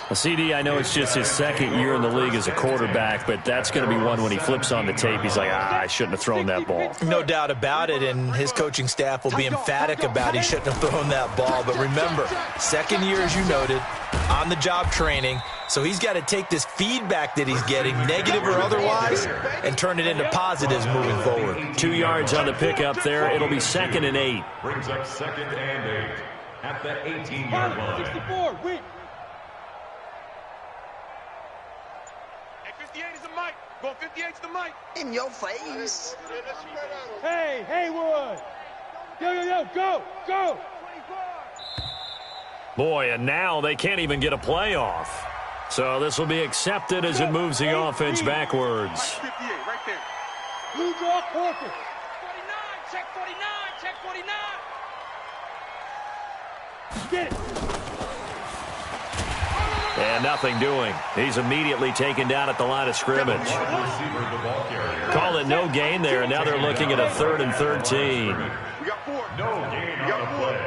A CD, I know it's just his second year in the league as a quarterback, but that's going to be one when he flips on the tape. He's like, I shouldn't have thrown that ball. No doubt about it, and his coaching staff will be emphatic about he shouldn't have thrown that ball. But remember, second year, as you noted, on-the-job training. So he's got to take this feedback that he's getting, negative or otherwise, and turn it into positives moving forward. 2 yards on the pickup there. It'll be 2nd and 8. Brings up 2nd and 8 at the 18-yard line. 64, wait. Hey, 58 is the mic. Going 58's the mic. In your face. Hey, Haywood. Yo, go. Boy, and now they can't even get a playoff. So this will be accepted as it moves the offense backwards. 58, right there. Blue draw corker. 49, check 49, check 49. Get it. And nothing doing. He's immediately taken down at the line of scrimmage. Call it no gain there, and now they're looking at a 3rd and 13. We got 4. No gain on the play.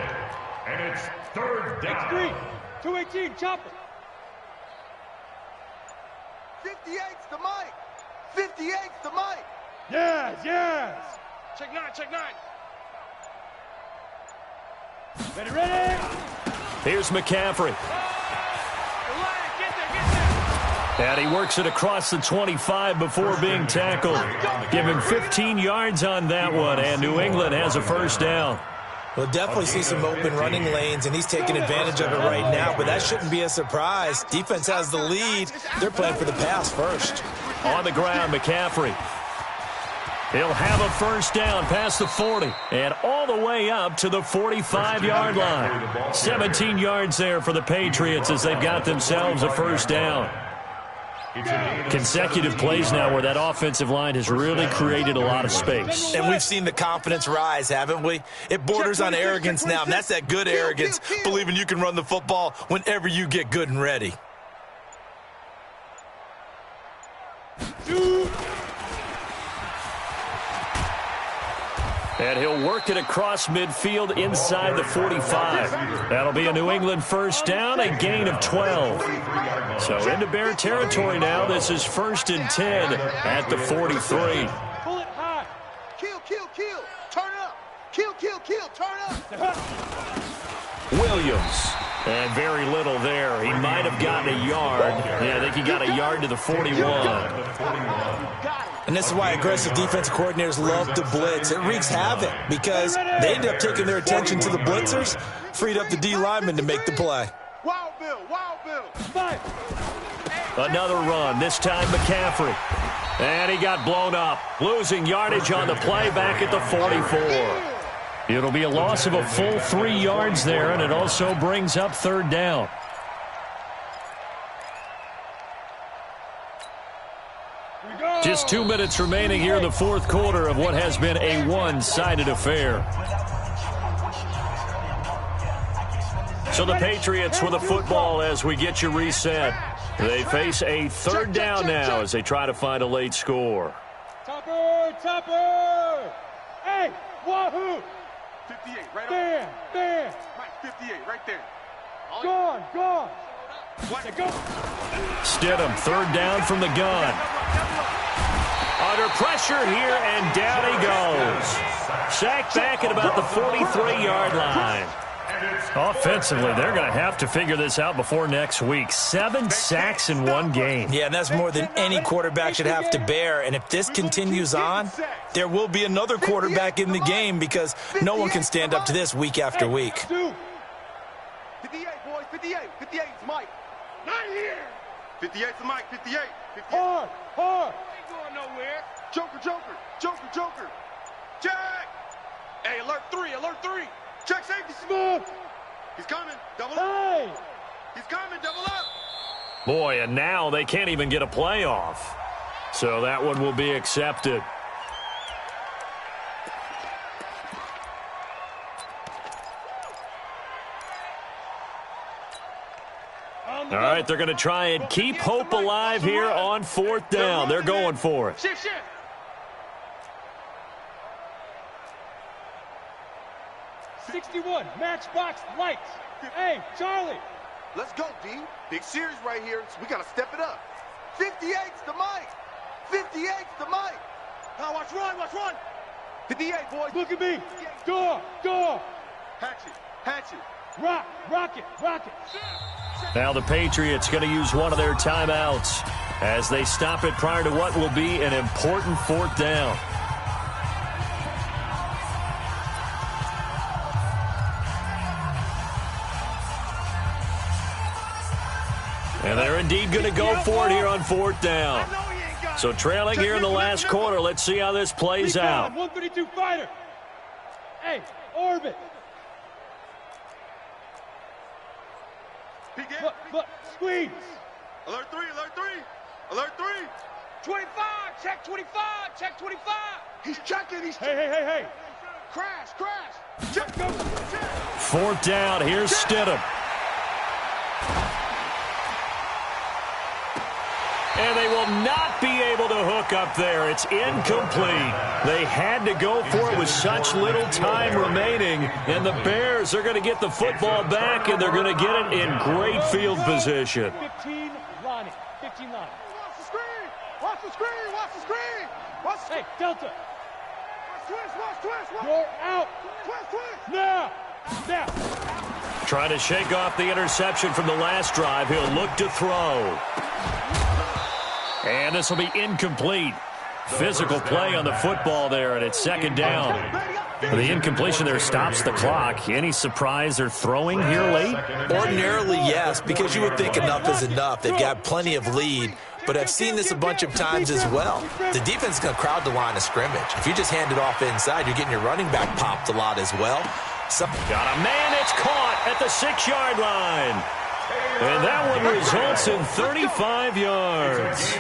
And it's 3rd down. 3, 218, chop it. 58's the mic. 58's the mic. Yes. Check 9. Ready. Here's McCaffrey. Get there. And he works it across the 25 before being tackled. Give him 15 yards on that one, and New England has a first down. We'll definitely see some open running lanes, and he's taking advantage of it right now, but that shouldn't be a surprise. Defense has the lead. They're playing for the pass first. On the ground, McCaffrey. He'll have a first down past the 40 and all the way up to the 45-yard line. 17 yards there for the Patriots as they've got themselves a first down. Consecutive plays now where that offensive line has really created a lot of space. And we've seen the confidence rise, haven't we? It borders on arrogance now, and that's that good arrogance, believing you can run the football whenever you get good and ready. And he'll work it across midfield inside the 45. That'll be a New England first down, a gain of 12. So into Bear territory now. This is 1st and 10 at the 43. Pull it high. Kill. Turn up. Kill. Turn up. Williams. And very little there. He might have gotten a yard. Yeah, I think he got a yard to the 41. And this is why aggressive defensive coordinators love to blitz. It wreaks havoc because they end up taking their attention to the blitzers, freed up the D lineman to make the play. Wild Bill. Another run, this time McCaffrey. And he got blown up, losing yardage on the play back at the 44. It'll be a loss of a full 3 yards there, and it also brings up 3rd down. Just 2 minutes remaining here in the 4th quarter of what has been a one-sided affair. So the Patriots with the football as we get you reset. They face a 3rd down now as they try to find a late score. Topper! Hey, wahoo! 58, right there. Mike, 58, right there. Gone. What? Go. Stidham, 3rd down from the gun. Under pressure here, and down he goes. Sacked back at about the 43-yard line. Offensively, they're going to have to figure this out before next week. 7 sacks in one game. Yeah, and that's more than any quarterback should have to bear. And if this continues on, there will be another quarterback in the game because no one can stand up to this week after week. 58, boys, 58. 58's Mike. Not here. 58's the Mike, 58. Hard. Ain't going nowhere. Joker. Jack. Hey, alert 3. Check safety. Smooth. He's coming. Double up. He's coming. Double up. Boy, and now they can't even get a playoff. So that one will be accepted. All right, they're going to try and keep hope alive here on 4th down. They're going for it. Shift. 61, matchbox lights. Hey, Charlie. Let's go, D. Big series right here, so we got to step it up. 58's the mic. 58's the mic. Now watch run, watch run. 58, boys. Look at me. Door. Hatchet. Rocket. Now the Patriots going to use one of their timeouts as they stop it prior to what will be an important 4th down. And they're indeed going to go for it here on 4th down. So trailing here in the last quarter. Let's see how this plays out. 132 fighter. Hey, orbit. Look, squeeze. Alert 3. 25, check 25. He's checking. Hey. Crash. Check. 4th down. Here's Stidham. And they will not be able to hook up there. It's incomplete. They had to go for it with such little time remaining. And the Bears are going to get the football back, and they're going to get it in great field position. 15 line. Watch the screen. Hey, Delta. Twist. You're out. Twist. Now. Trying to shake off the interception from the last drive. He'll look to throw. And this will be incomplete. Physical play on the football there, and it's 2nd down. The incompletion there stops the clock. Any surprise they're throwing here late? Ordinarily, yes, because you would think enough is enough. They've got plenty of lead, but I've seen this a bunch of times as well. The defense is going to crowd the line of scrimmage. If you just hand it off inside, you're getting your running back popped a lot as well. Got a man, it's caught at the 6-yard line. And that one results in 35 yards.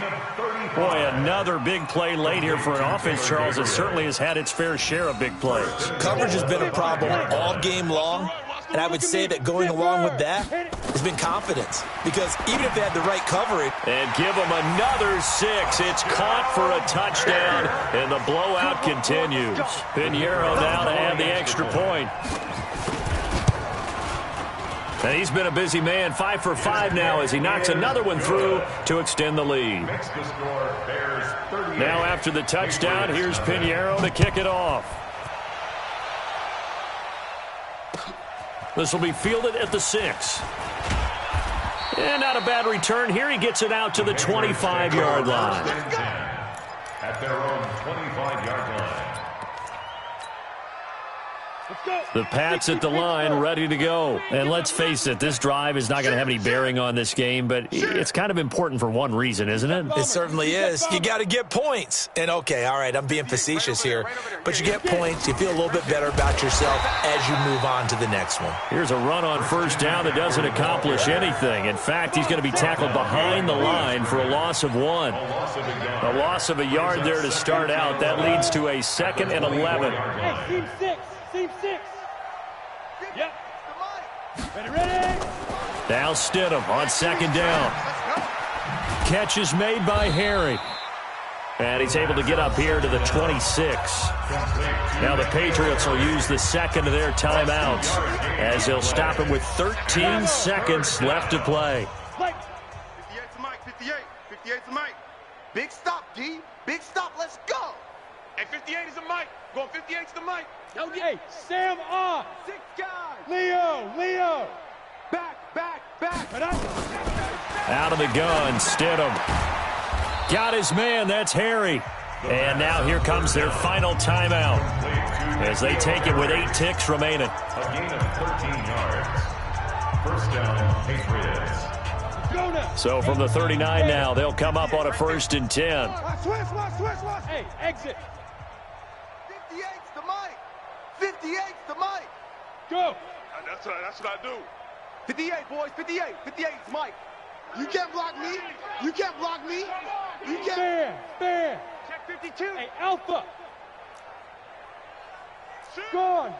Boy, another big play late here for an offense, Charles, that certainly has had its fair share of big plays. Coverage has been a problem all game long, and I would say that going along with that has been confidence. Because even if they had the right coverage... And give them another 6. It's caught for a touchdown, and the blowout continues. Pinheiro now to add the extra point. And he's been a busy man, 5 for 5 now as he knocks another one through to extend the lead. Now after the touchdown, here's Pinheiro to kick it off. This will be fielded at the 6. And not a bad return here. He gets it out to the 25-yard line. At their own 25-yard line. The Pats at the line, ready to go. And let's face it, this drive is not going to have any bearing on this game, but it's kind of important for one reason, isn't it? It certainly is. You got to get points. And, okay, all right, I'm being facetious here, but you get points, you feel a little bit better about yourself as you move on to the next one. Here's a run on 1st down that doesn't accomplish anything. In fact, he's going to be tackled behind the line for a loss of 1. A loss of a yard there to start out. That leads to a 2nd and 11. Hey, Team 6. Yep. Ready. Now Stidham on 2nd down. Catch is made by Harry. And he's able to get up here to the 26. Now the Patriots will use the 2nd of their timeouts as they'll stop it with 13 seconds left to play. 58's the mic. 58's the mic. Big stop, D. Big stop. Let's go. Hey, 58 is the mic. Going 58's the mic. Hey, Sam on. 6 guys. Leo. Back. Out of the gun, Stidham. Got his man, that's Harry. And now here comes their final timeout as they take it with 8 ticks remaining. A gain of 13 yards. 1st down, Patriots. So from the 39 now, they'll come up on a 1st and 10. Watch. Hey, exit. 58's the mic. 58's the mic. Go. That's what I do. 58, boys. 58's Mike. You can't block me. You can't. Stand. Check 52. Hey, Alpha. Gone.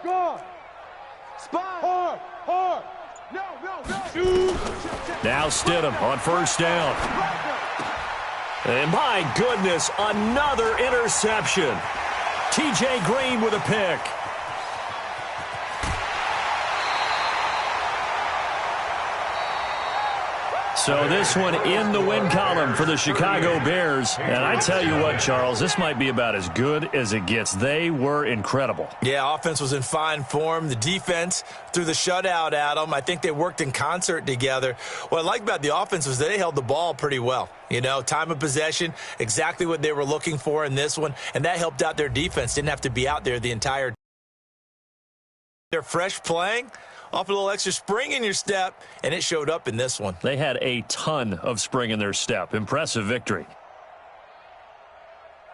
Spy. Hard. No. Shoot. Now Stidham on 1st down. And my goodness, another interception. TJ Green with a pick. So this one in the win column for the Chicago Bears. And I tell you what, Charles, this might be about as good as it gets. They were incredible. Yeah, offense was in fine form. The defense threw the shutout at them. I think they worked in concert together. What I like about the offense was they held the ball pretty well. You know, time of possession, exactly what they were looking for in this one. And that helped out their defense. Didn't have to be out there the entire time. They're fresh playing. Off a little extra spring in your step, and it showed up in this one. They had a ton of spring in their step. Impressive victory.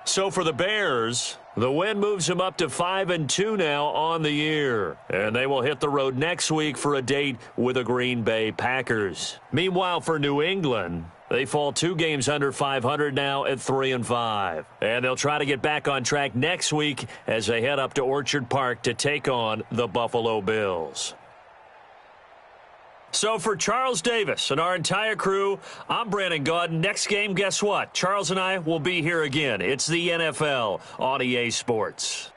So for the Bears, the win moves them up to 5-2 now on the year. And they will hit the road next week for a date with the Green Bay Packers. Meanwhile, for New England, they fall 2 games under 500 now at 3-5. And they'll try to get back on track next week as they head up to Orchard Park to take on the Buffalo Bills. So for Charles Davis and our entire crew, I'm Brandon Gaudin. Next game, guess what? Charles and I will be here again. It's the NFL on EA Sports.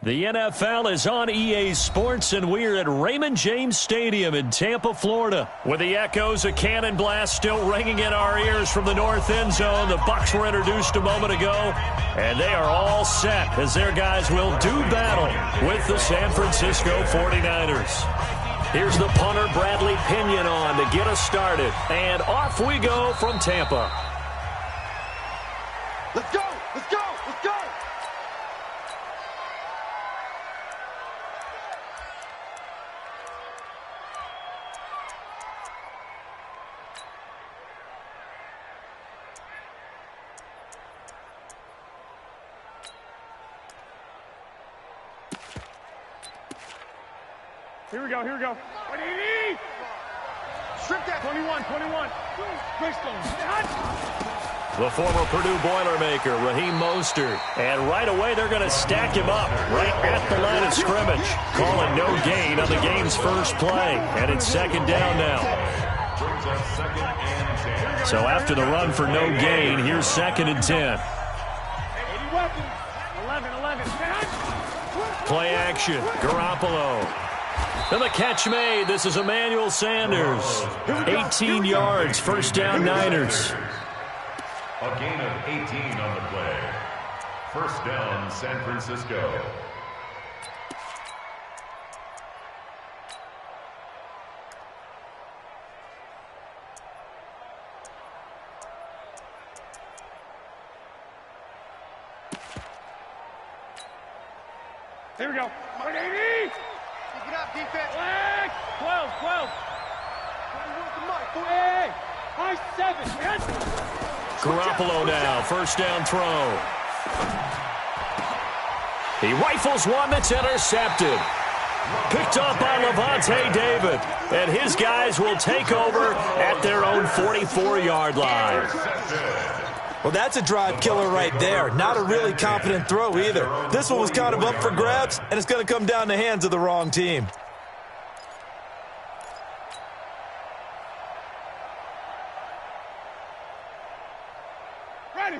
The NFL is on EA Sports, and we're at Raymond James Stadium in Tampa, Florida. With the echoes of cannon blast still ringing in our ears from the north end zone, the Bucs were introduced a moment ago, and they are all set as their guys will do battle with the San Francisco 49ers. Here's the punter, Bradley Pinion, on to get us started, and off we go from Tampa. Let's go! Let's go! Let's go! Here we go, here we go. Strip that! 21. The former Purdue Boilermaker, Raheem Mostert. And right away, they're going to stack him up right at the line of scrimmage. Calling no gain on the game's first play. And it's second down now. So after the run for no gain, here's second and 10. 80 weapons. 11. Play action. Garoppolo. And the catch made. This is Emmanuel Sanders. 18 yards. First down, Niners. A gain of 18 on the play. First down, San Francisco. Here we go. 180. Get out, defense! 12. Hey, high 7. Yes. Garoppolo now. First down throw. He rifles one that's intercepted. Picked up by Levante David. And his guys will take over at their own 44-yard line. Well, that's a drive killer right there. Not a really confident throw either. This one was kind of up for grabs, and it's going to come down the hands of the wrong team.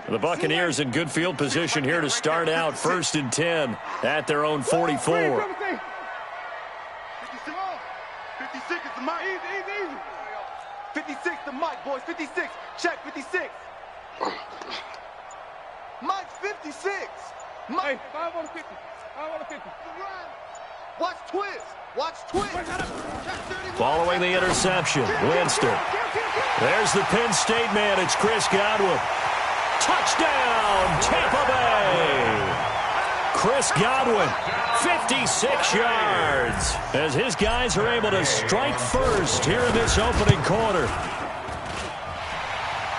The Buccaneers in good field position here to start out. First and 10 at their own 44. 56 is the mic. Easy. 56 the mic, boys. 56. Check 56. Mike's 56. Mike. Hey, 5 on 50. Watch twist. Following the interception, Winston. There's the Penn State man. It's Chris Godwin. Touchdown, Tampa Bay. Chris Godwin, 56 yards, as his guys are able to strike first here in this opening quarter.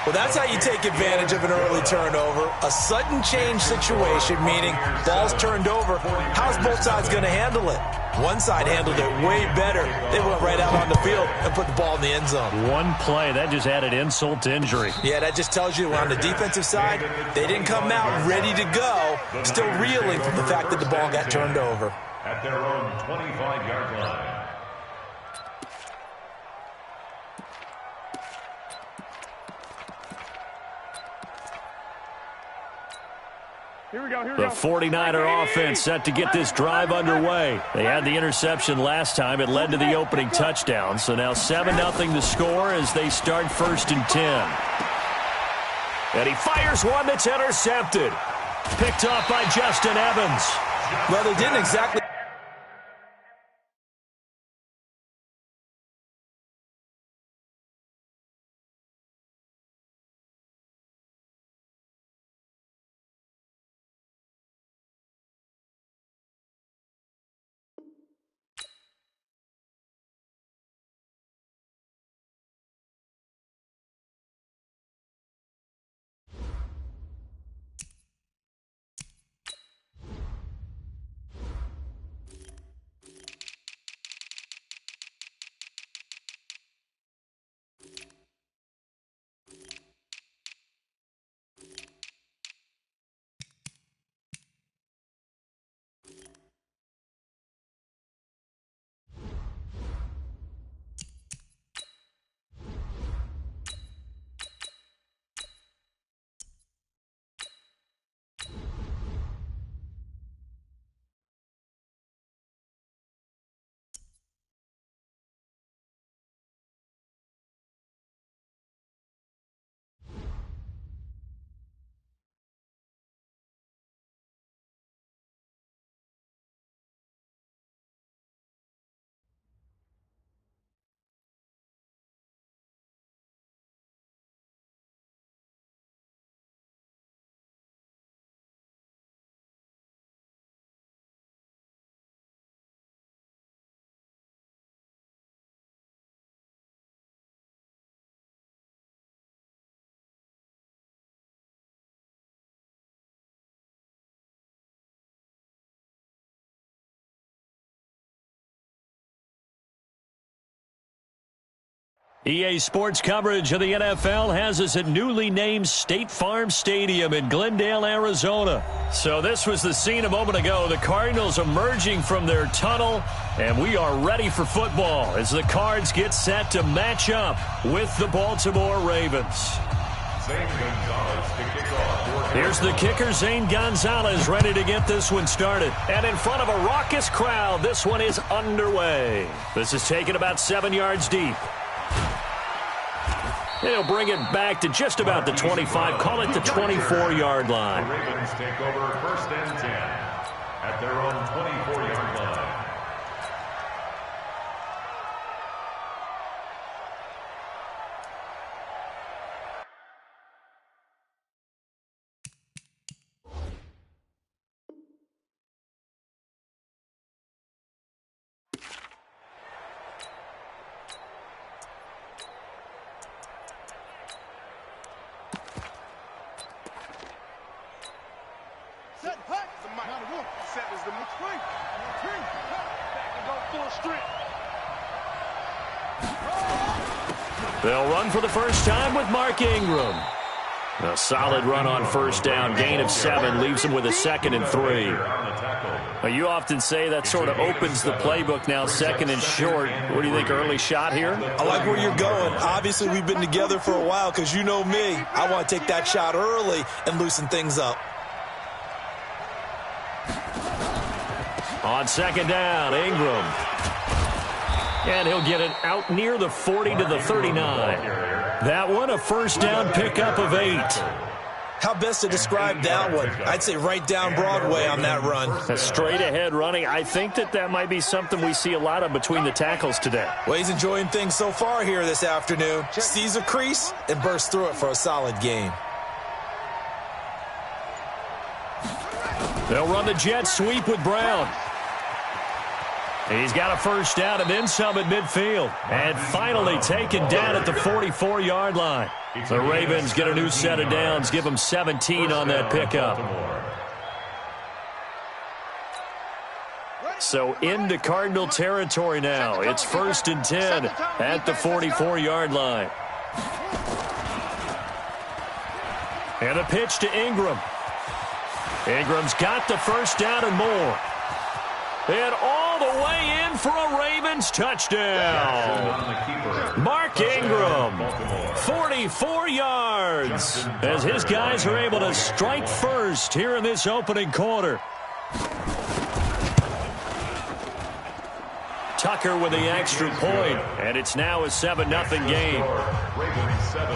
Well, that's how you take advantage of an early turnover. A sudden change situation, meaning ball's turned over. How's both sides going to handle it? One side handled it way better. They went right out on the field and put the ball in the end zone. One play, that just added insult to injury. Yeah, that just tells you on the defensive side, they didn't come out ready to go, still reeling from the fact that the ball got turned over. At their own 25-yard line. Here we go. The 49er offense set to get this drive underway. They had the interception last time. It led to the opening touchdown. So now 7-0 the score as they start first and 10. And he fires one that's intercepted. Picked up by Justin Evans. Well, they didn't exactly. EA Sports coverage of the NFL has us at newly named State Farm Stadium in Glendale, Arizona. So this was the scene a moment ago. The Cardinals emerging from their tunnel, and we are ready for football as the Cards get set to match up with the Baltimore Ravens. Here's the kicker, Zane Gonzalez, ready to get this one started. And in front of a raucous crowd, this one is underway. This is taken about 7 yards deep. He'll bring it back to just about the 25, call it the 24-yard line. The Ravens take over 1st and 10 at their own 24-yard line. They'll run for the first time with Mark Ingram. A solid run on first down. Gain of 7 leaves him with a 2nd and 3. Well, you often say that sort of opens the playbook now, 2nd and short. What do you think, early shot here? I like where you're going. Obviously, we've been together for a while because you know me. I want to take that shot early and loosen things up. On 2nd down, Ingram. And he'll get it out near the 40 to the 39. That one, a first down pickup of 8. How best to describe that one? I'd say right down Broadway on that run. A straight ahead running. I think that might be something we see a lot of between the tackles today. Well, he's enjoying things so far here this afternoon. Sees a crease and bursts through it for a solid gain. They'll run the jet sweep with Brown. He's got a first down and then some at midfield. And finally taken down at the 44-yard line. The Ravens get a new set of downs, give them 17 on that pickup. So into Cardinal territory now. It's 1st and 10 at the 44-yard line. And a pitch to Ingram. Ingram's got the first down and more. And all the way in for a Ravens touchdown. Mark Ingram, 44 yards, as his guys are able to strike first here in this opening quarter. Tucker with the extra point, and it's now a 7-0 game. Ravens 7,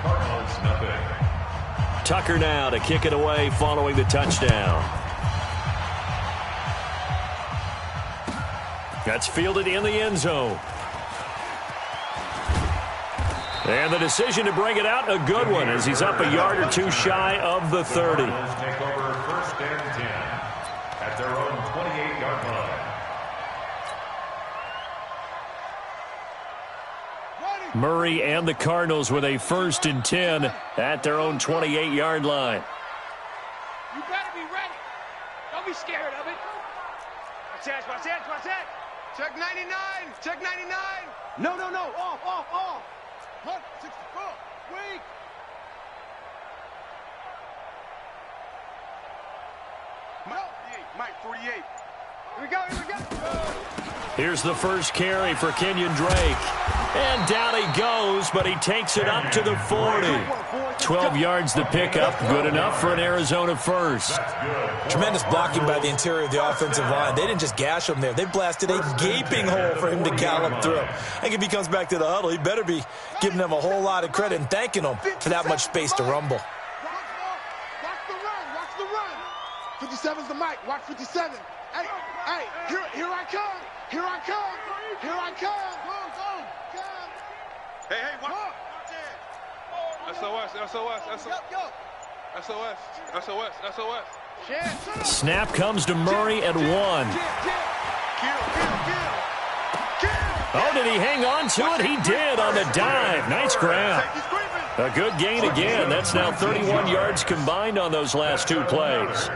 Cardinals 0. Tucker now to kick it away following the touchdown. That's fielded in the end zone. And the decision to bring it out, a good one, as he's up a yard or two shy of the 30. Take over 1st and 10 at their own 28-yard line. Murray and the Cardinals with a 1st and 10 at their own 28-yard line. You better be ready. Don't be scared of it. Watch that, watch that, watch that. Check 99. Check 99. No. Off. Hunt, 64. Weak. Mike, 48. Here we go. Here's the first carry for Kenyon Drake. And down he goes, but he takes it up to the 40. 12 yards the pickup. Good enough for an Arizona first. Tremendous blocking by the interior of the offensive line. They didn't just gash him there. They blasted a gaping hole for him to gallop through. I think if he comes back to the huddle, he better be giving them a whole lot of credit and thanking them for that much space to rumble. Watch the run. 57's the mic. Watch 57. Hey, here I come. Hey, watch. SOS. Snap comes to Murray at 1. Oh, did he hang on to it? He did on the dive. Nice grab. A good gain again. That's now 31 yards combined on those last 2 plays.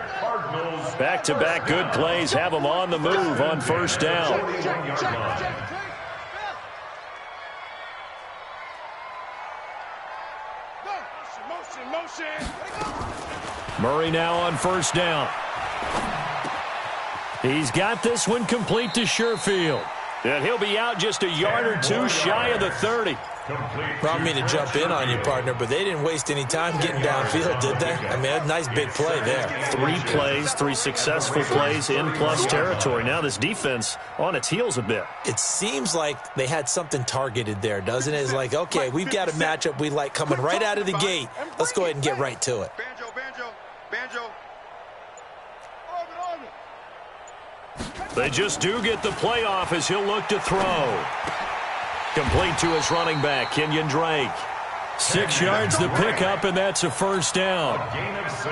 Back-to-back good plays have them on the move on first down. Murray now on first down. He's got this one complete to Sherfield. And he'll be out just a yard or two shy of the 30. I don't mean to jump in on you, partner, but they didn't waste any time getting downfield, did they? I mean, a nice big play there. 3 plays, 3 successful plays in plus territory. Now this defense on its heels a bit. It seems like they had something targeted there, doesn't it? It's like, okay, we've got a matchup we like coming right out of the gate. Let's go ahead and get right to it. Banjo. They just do get the play off as he'll look to throw. Complete to his running back, Kenyon Drake. 6 yards the pickup, and that's a first down. A gain of 6.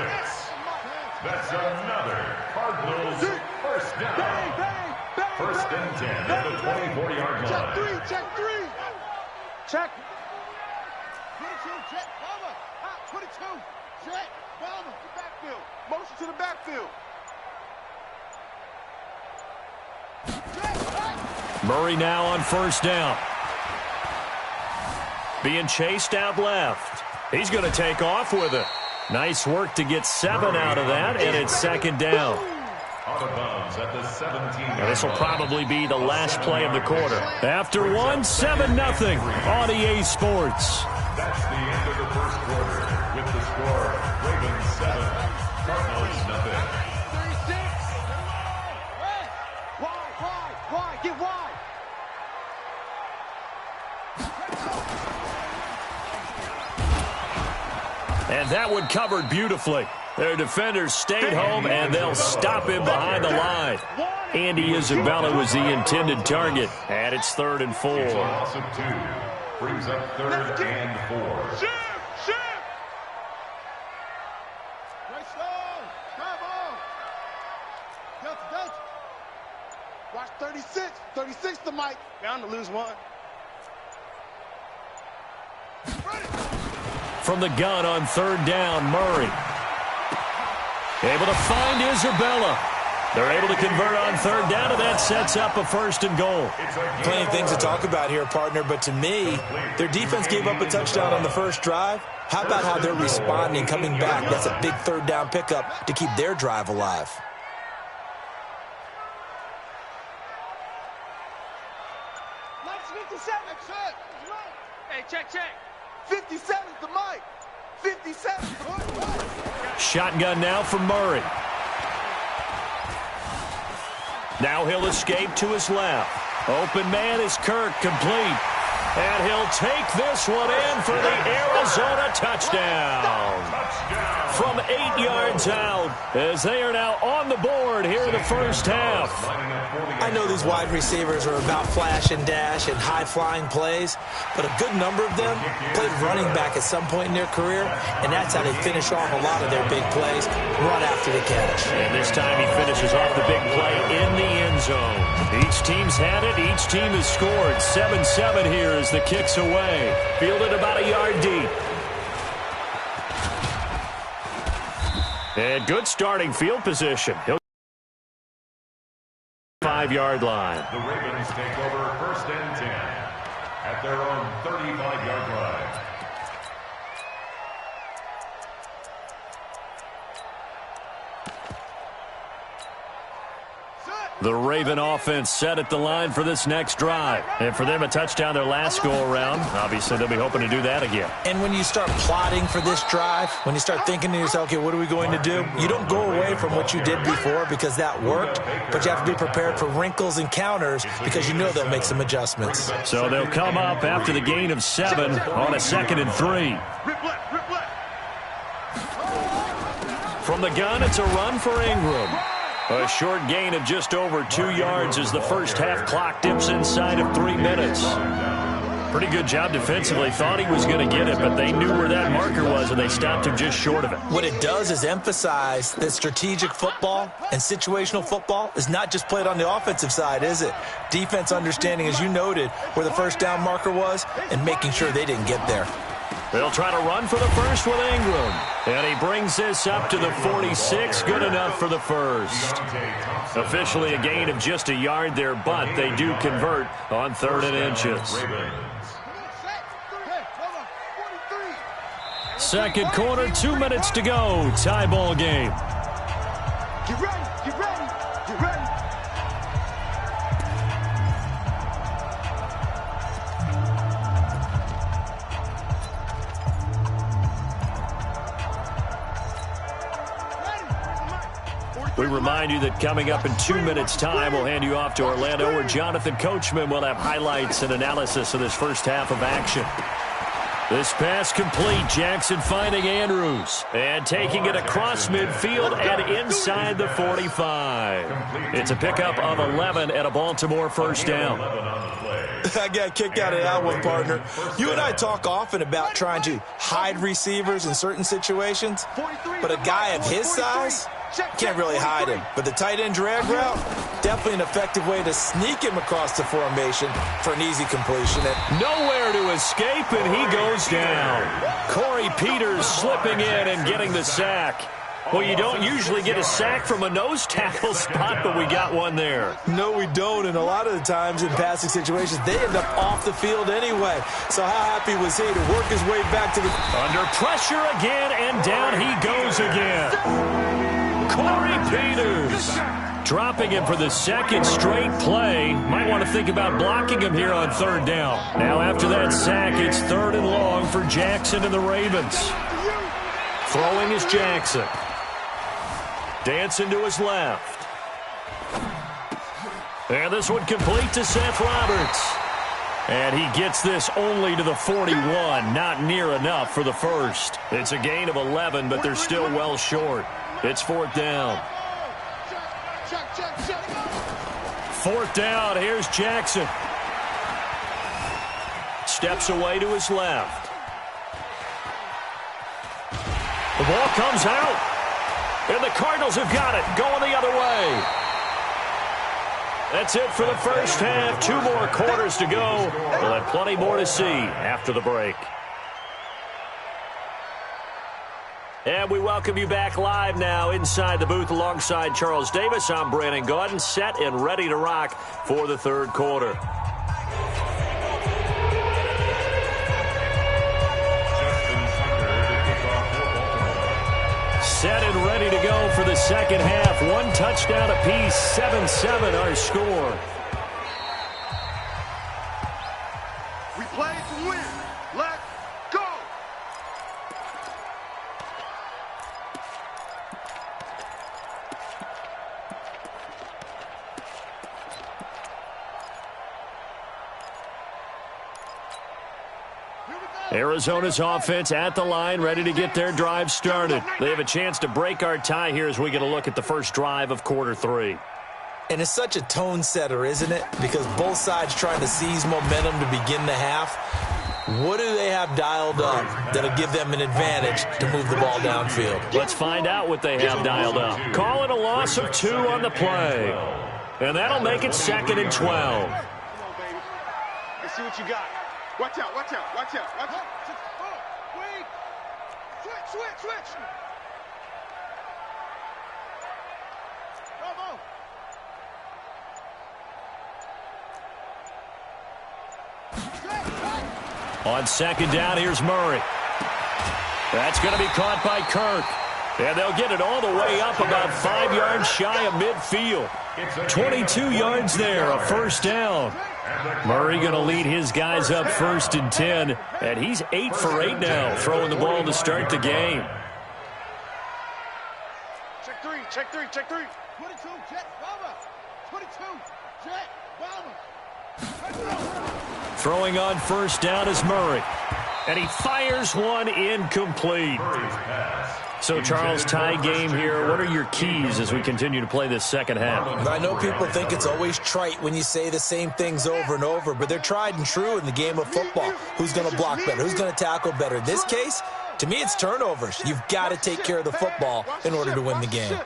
That's another Cardinals first down. First and 10 at the 24-yard line. Check 3. Check. 22, check, Bomber. 22, check, Bomber. The backfield. Motion to the backfield. Murray now on first down. Being chased out left. He's going to take off with it. Nice work to get 7 out of that, and it's second down. Out of bounds at the 17. This will probably be the last play of the quarter. After 7-0 on EA Sports. That's the end of the first quarter with the score Ravens 7, Cardinals 0. Wide, get wide. And that one covered beautifully. Their defenders stayed home, and they'll stop him behind the line. Andy Isabella was the intended target, and it's 3rd and 4. It's a loss of 2. Brings up 3rd and 4. Shift. Right side. Come on. Delta. Watch 36. 36 to Mike. Down to lose 1. From the gun on 3rd down, Murray. Able to find Isabella. They're able to convert on 3rd down, and that sets up a 1st and goal. Plenty of things to talk about here, partner, but to me, their defense gave up a touchdown on the first drive. How about how they're responding, coming back? That's a big 3rd down pickup to keep their drive alive. Hey, check. 57 to Mike. 57. Shotgun now from Murray. Now he'll escape to his left. Open man is Kirk, complete. And he'll take this one in for the Arizona touchdown. From 8 yards out, as they are now on the board here in the first half. I know these wide receivers are about flash and dash and high-flying plays, but a good number of them played running back at some point in their career, and that's how they finish off a lot of their big plays, run after the catch. And this time he finishes off the big play in the end zone. Each team's had it. Each team has scored. 7-7 here as the kick's away. Fielded about a yard deep. And good starting field position. He'll 5-yard line. The Ravens take over 1st and 10 at their own 35-yard line. The Raven offense set at the line for this next drive. And for them, a touchdown their last go-around. Obviously, they'll be hoping to do that again. And when you start plotting for this drive, when you start thinking to yourself, okay, what are we going to do? You don't go away from what you did before because that worked, but you have to be prepared for wrinkles and counters because you know they'll make some adjustments. So they'll come up after the gain of 7 on a 2nd and 3. From the gun, it's a run for Ingram. A short gain of just over 2 yards as the first half clock dips inside of 3 minutes. Pretty good job defensively. Thought he was going to get it, but they knew where that marker was, and they stopped him just short of it. What it does is emphasize that strategic football and situational football is not just played on the offensive side, is it? Defense understanding, as you noted, where the first down marker was and making sure they didn't get there. They'll try to run for the first with Ingram. And he brings this up to the 46. Good enough for the first. Officially a gain of just a yard there, but they do convert on 3rd and inches. Second quarter, 2 minutes to go. Tie ball game. Get ready, get ready, get ready. We remind you that coming up in 2 minutes' time, we'll hand you off to Orlando, where Jonathan Coachman will have highlights and analysis of this first half of action. This pass complete. Jackson finding Andrews and taking it across midfield and inside the 45. It's a pickup of 11 and a Baltimore first down. I got kicked out of that one, partner. You and I talk often about trying to hide receivers in certain situations, but a guy of his size can't really hide him. But the tight end drag route, definitely an effective way to sneak him across the formation for an easy completion. And nowhere to escape, and he goes down. Corey Peters slipping in and getting the sack. Well, you don't usually get a sack from a nose tackle spot, but we got one there. No, we don't, and a lot of the times in passing situations, they end up off the field anyway. So how happy was he to work his way back to the... Under pressure again, and down he goes again. Corey Peters dropping him for the second straight play. Might want to think about blocking him here on third down. Now after that sack, it's third and long for Jackson and the Ravens. Throwing is Jackson. Dancing to his left. And this one complete to Seth Roberts. And he gets this only to the 41. Not near enough for the first. It's a gain of 11, but they're still well short. It's fourth down. Fourth down. Here's Jackson. Steps away to his left. The ball comes out. And the Cardinals have got it. Going the other way. That's it for the first half. 2 more quarters to go. We'll have plenty more to see after the break. And we welcome you back live now inside the booth alongside Charles Davis. I'm Brandon Gaudin, set and ready to rock for the third quarter. Set and ready to go for the second half. 1 touchdown apiece, 7-7 our score. We play to win. Let's go. Arizona's offense at the line, ready to get their drive started. They have a chance to break our tie here as we get a look at the first drive of quarter 3. And it's such a tone setter, isn't it? Because both sides trying to seize momentum to begin the half. What do they have dialed up that'll give them an advantage to move the ball downfield? Let's find out what they have dialed up. Calling a loss of 2 on the play. And that'll make it 2nd and 12. Come on, baby. Let's see what you got. Watch out, watch out, watch out, watch out. Wait. Switch. Bravo. On second down, here's Murray. That's going to be caught by Kirk. And they'll get it all the way up about 5 yards shy of midfield. 22 yards there, a first down. Murray going to lead his guys up 1st and 10. And he's 8 for 8 now, throwing the ball to start the game. Check three. 22, Jet, bomber. 22, Jet, bomber. Throwing on first down is Murray. And he fires one incomplete. So, Charles, tie game here. What are your keys as we continue to play this second half? I know people think it's always trite when you say the same things over and over, but they're tried and true in the game of football. Who's going to block better? Who's going to tackle better? In this case, to me, it's turnovers. You've got to take care of the football in order to win the game.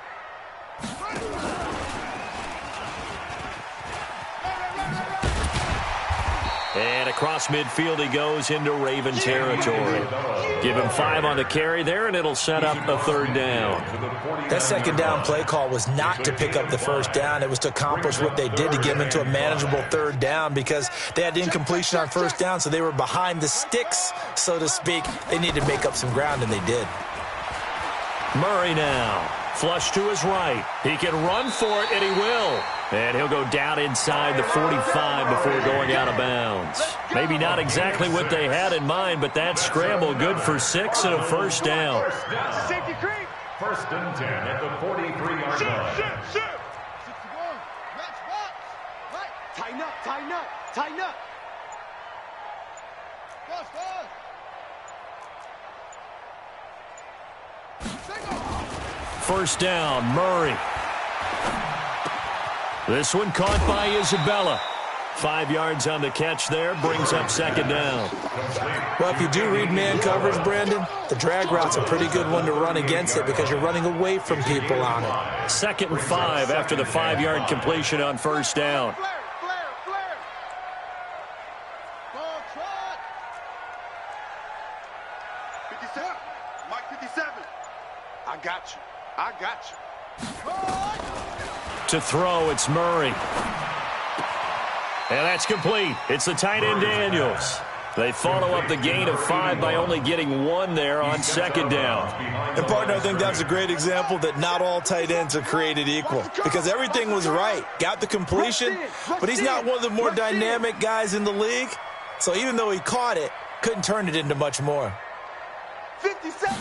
And across midfield he goes into Raven territory. Give him 5 on the carry there, and it'll set up a 3rd down. That 2nd down play call was not to pick up the 1st down. It was to accomplish what they did to get him into a manageable 3rd down because they had incompletion on 1st down, so they were behind the sticks, so to speak. They needed to make up some ground, and they did. Murray now. Flush to his right. He can run for it, and he will. And he'll go down inside the 45 before going out of bounds. Maybe not exactly what they had in mind, but that scramble good for 6 and a 1st down. Safety creep. 1st and 10 at the 43-yard line. Tighten up, tighten up, tighten up. 1st down, Murray. This one caught by Isabella. 5 yards on the catch there, brings up 2nd down. Well, if you do read man coverage, Brandon, the drag route's a pretty good one to run against it because you're running away from people on it. 2nd and 5 after the 5-yard completion on 1st down. Flare. 57. Mike 57. I got you. To throw, it's Murray. And that's complete. It's the tight end Daniels. They follow up the gain of 5 by only getting 1 there on 2nd down. And, partner, I think that's a great example that not all tight ends are created equal because everything was right. Got the completion, but he's not one of the more dynamic guys in the league. So even though he caught it, couldn't turn it into much more. 57.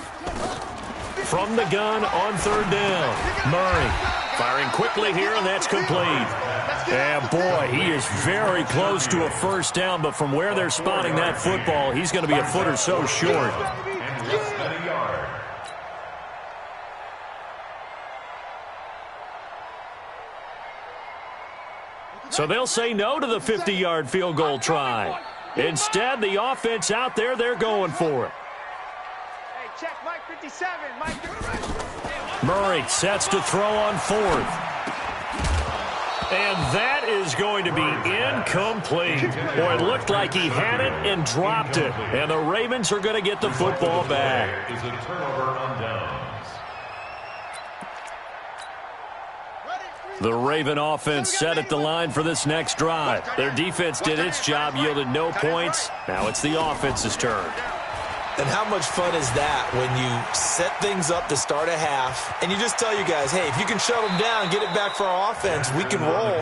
From the gun on 3rd down. Murray firing quickly here, and that's complete. And, boy, he is very close to a 1st down, but from where they're spotting that football, he's going to be a foot or so short. So they'll say no to the 50-yard field goal try. Instead, the offense out there, they're going for it. Hey, check Mike 57. Mike 57. Murray sets to throw on 4th. And that is going to be incomplete. Boy, it looked like he had it and dropped it. And the Ravens are going to get the football back. Is a turnover on downs. The Raven offense set at the line for this next drive. Their defense did its job, yielded no points. Now it's the offense's turn. And how much fun is that when you set things up to start a half and you just tell you guys, hey, if you can shut them down, get it back for our offense, we can roll.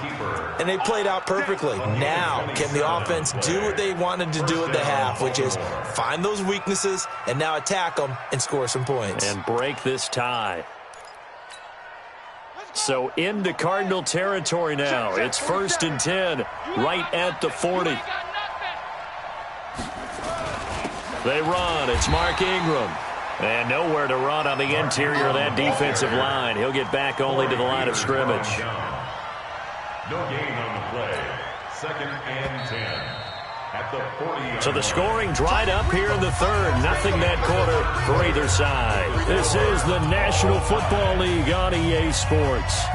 And they played out perfectly. Now, can the offense do what they wanted to do at the half, which is find those weaknesses and now attack them and score some points. And break this tie. So into Cardinal territory now. It's 1st and 10, right at the 40. They run. It's Mark Ingram. And nowhere to run on the interior of that defensive line. He'll get back only to the line of scrimmage. No gain on the play. 2nd and 10. At the 40. So the scoring dried up here in the 3rd. Nothing that quarter for either side. This is the National Football League on EA Sports.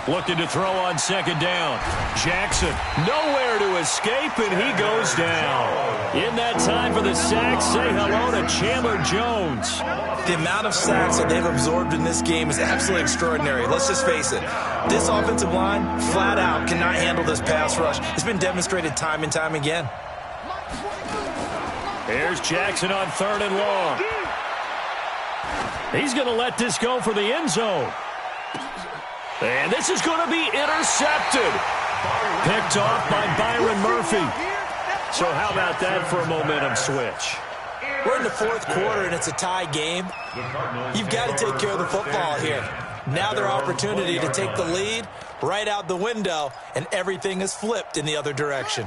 Looking to throw on 2nd down. Jackson, nowhere to escape, and he goes down. In that time for the sack, say hello to Chandler Jones. The amount of sacks that they've absorbed in this game is absolutely extraordinary. Let's just face it. This offensive line, flat out, cannot handle this pass rush. It's been demonstrated time and time again. Here's Jackson on 3rd and long. He's going to let this go for the end zone. And this is going to be intercepted. Picked off by Byron Murphy. So how about that for a momentum switch? We're in the 4th quarter, and it's a tie game. You've got to take care of the football here. Now their opportunity to take the lead right out the window, and everything is flipped in the other direction.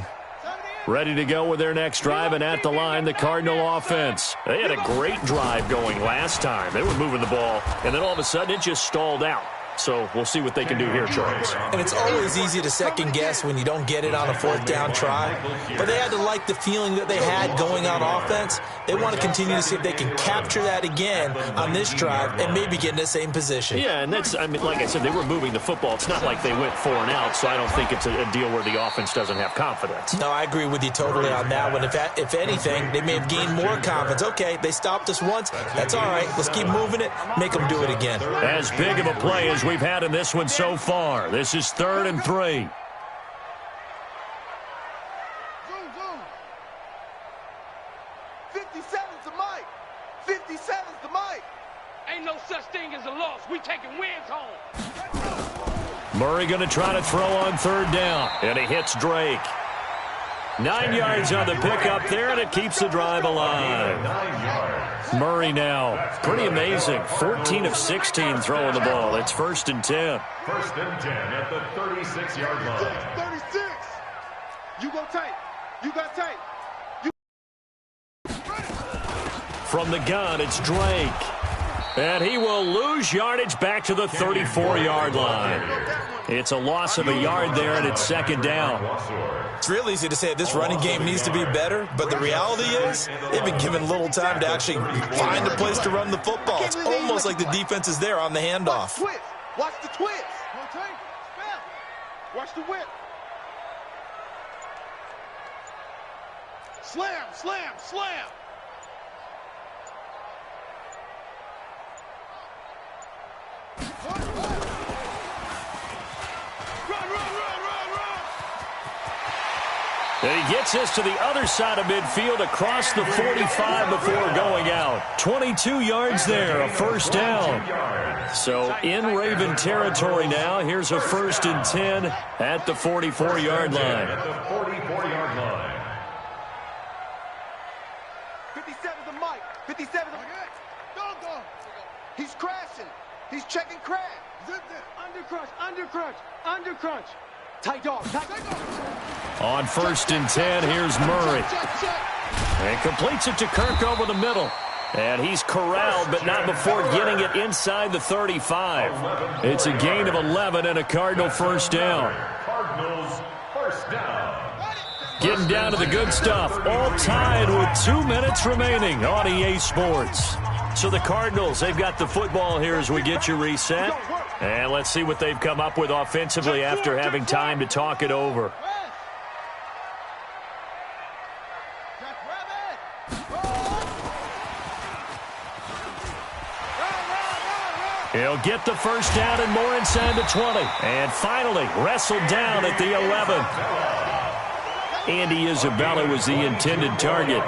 Ready to go with their next drive, and at the line, the Cardinal offense. They had a great drive going last time. They were moving the ball, and then all of a sudden it just stalled out. So we'll see what they can do here, Charles. And it's always easy to second guess when you don't get it on a fourth down try. But they had to like the feeling that they had going on offense. They want to continue to see if they can capture that again on this drive and maybe get in the same position. Yeah, and that's, I mean, like I said, they were moving the football. It's not like they went 4 and out, so I don't think it's a deal where the offense doesn't have confidence. No, I agree with you totally on that one. If anything, they may have gained more confidence. Okay, they stopped us once. That's all right. Let's keep moving it. Make them do it again. As big of a play as we've had in this one so far. This is 3rd and 3. 57's the mic. 57's the mic. Ain't no such thing as a loss. We taking wins home. Murray going to try to throw on 3rd down. And he hits Drake. 9 yards on the pickup there, and it keeps the drive alive. Murray now, pretty amazing. 14 of 16 throwing the ball. It's 1st and 10. 1st and 10 at the 36-yard line. 36. You go tight. You got tight. From the gun, it's Drake. And he will lose yardage back to the 34-yard line. It's a loss of a yard there, and it's 2nd down. It's real easy to say this running game needs to be better, but the reality is they've been given little time to actually find a place to run the football. It's almost like the defense is there on the handoff. Watch the twist. Watch the whip. Slam, slam, slam. And he gets this to the other side of midfield across the 45 before going out. 22 yards there, a 1st down. So in Raven territory now, here's a 1st and 10 at the 44-yard line. At the 44-yard line. 57's the mic. 57's the mic. Go. He's crashing. He's checking crash. Under crunch. Tight dog. On 1st and 10, here's Murray. And completes it to Kirk over the middle. And he's corralled, but not before getting it inside the 35. It's a gain of 11 and a Cardinal 1st down. Cardinals 1st down. Getting down to the good stuff. All tied with 2 minutes remaining on EA Sports. So the Cardinals, they've got the football here as we get you reset. And let's see what they've come up with offensively after having time to talk it over. He'll get the 1st down and more inside the 20. And finally, wrestled down at the 11. Andy Isabella was the intended target.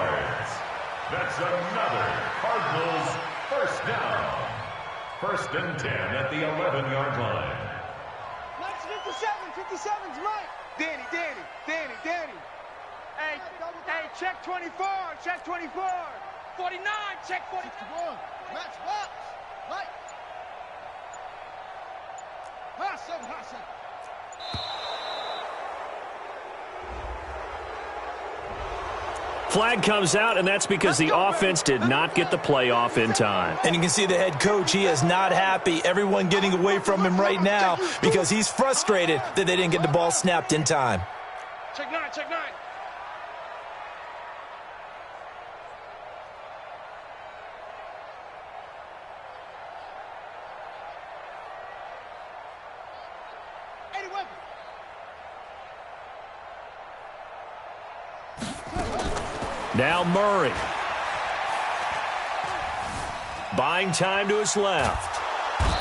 That's another Cardinals 1st down. 1st and 10 at the 11-yard line. 57's right. Danny. Hey, check 24. 49, check 41. Match box. Right. Hustle. Flag comes out, and that's because the offense did not get the play off in time. And you can see the head coach, he is not happy. Everyone getting away from him right now because he's frustrated that they didn't get the ball snapped in time. Check 9. Now Murray. Buying time to his left.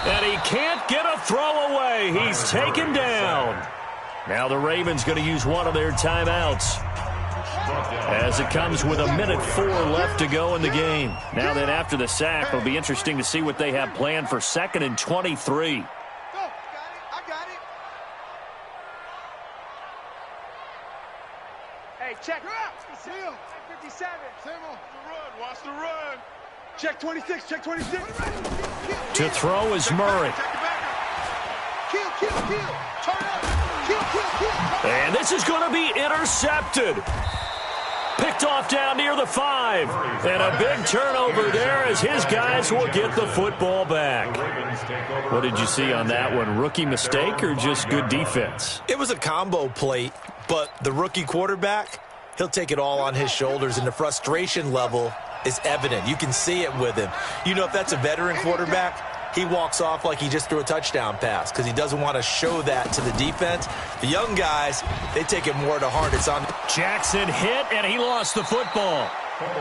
And he can't get a throw away. He's taken down. Now the Ravens going to use one of their timeouts as it comes with 1:04 left to go in the game. Now that after the sack, it'll be interesting to see what they have planned for 2nd and 23. I got it. Hey, check. 57. Watch the run. Check 26. To throw is Murray. Kill. Turn up. Kill. And this is going to be intercepted. Picked Picked off down near the 5. And a big turnover there as his guys will get the football back. What did you see on that one? Rookie mistake or just good defense? It was a combo plate, but the rookie quarterback, he'll take it all on his shoulders, and the frustration level is evident. You can see it with him. You know, if that's a veteran quarterback, he walks off like he just threw a touchdown pass because he doesn't want to show that to the defense. The young guys, they take it more to heart. It's on. Jackson hit, and he lost the football.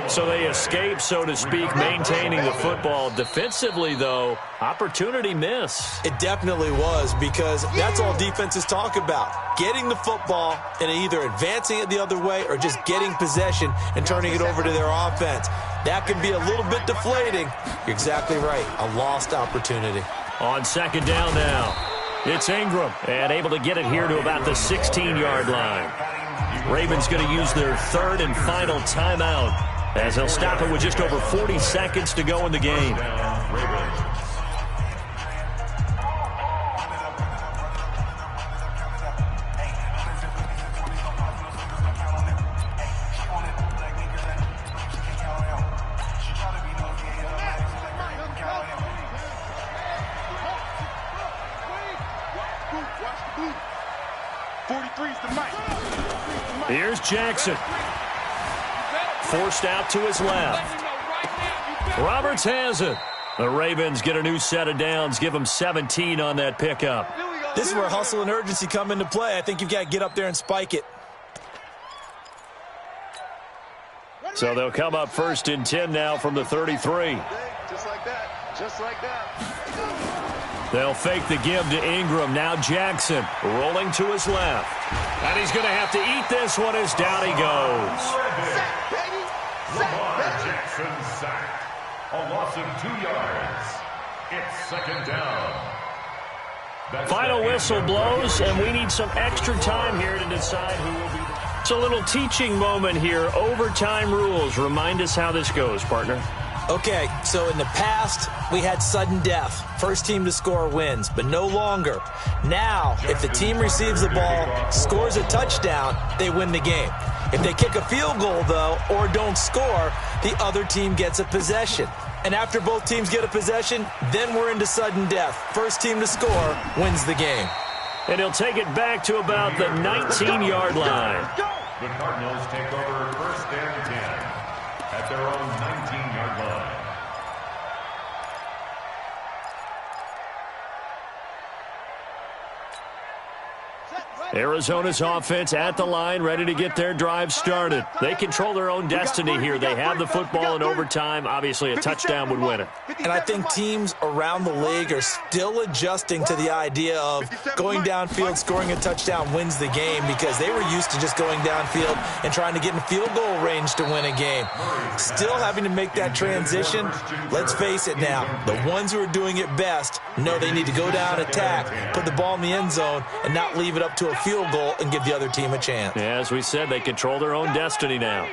So they escape, so to speak, maintaining the football. Defensively, though, opportunity miss. It definitely was, because that's all defenses talk about. Getting the football and either advancing it the other way or just getting possession and turning it over to their offense. That can be a little bit deflating. You're exactly right. A lost opportunity. On second down now, it's Ingram, and able to get it here to about the 16-yard line. Ravens going to use their third and final timeout as they'll stop it with just over 40 seconds to go in the game. Here's Jackson. Forced out to his left. Roberts has it. The Ravens get a new set of downs, give them 17 on that pickup. This is where hustle and urgency come into play. I think you've got to get up there and spike it. So they'll come up first and 10 now from the 33. Just like that. Just like that. They'll fake the give to Ingram. Now Jackson rolling to his left. And he's going to have to eat this one as down he goes. Sack, baby. Lamar Jackson sacked. A loss of 2 yards. It's second down. Final whistle blows, and we need some extra time here to decide who will be. It's a little teaching moment here. Overtime rules. Remind us how this goes, partner. Okay, so in the past, we had sudden death. First team to score wins, but no longer. Now, if the team receives the ball, scores a touchdown, they win the game. If they kick a field goal, though, or don't score, the other team gets a possession. And after both teams get a possession, then we're into sudden death. First team to score wins the game. And he'll take it back to about the 19-yard line. The Cardinals take over first and 10 at their own 19-yard line. Arizona's offense at the line, ready to get their drive started. They control their own destiny here. They have the football in overtime. Obviously, a touchdown would win it. And I think teams around the league are still adjusting to the idea of going downfield, scoring a touchdown wins the game, because they were used to just going downfield and trying to get in field goal range to win a game. Still having to make that transition. Let's face it now, the ones who are doing it best know they need to go down, attack, put the ball in the end zone, and not leave it up to a field goal and give the other team a chance. Yeah, as we said, they control their own destiny now.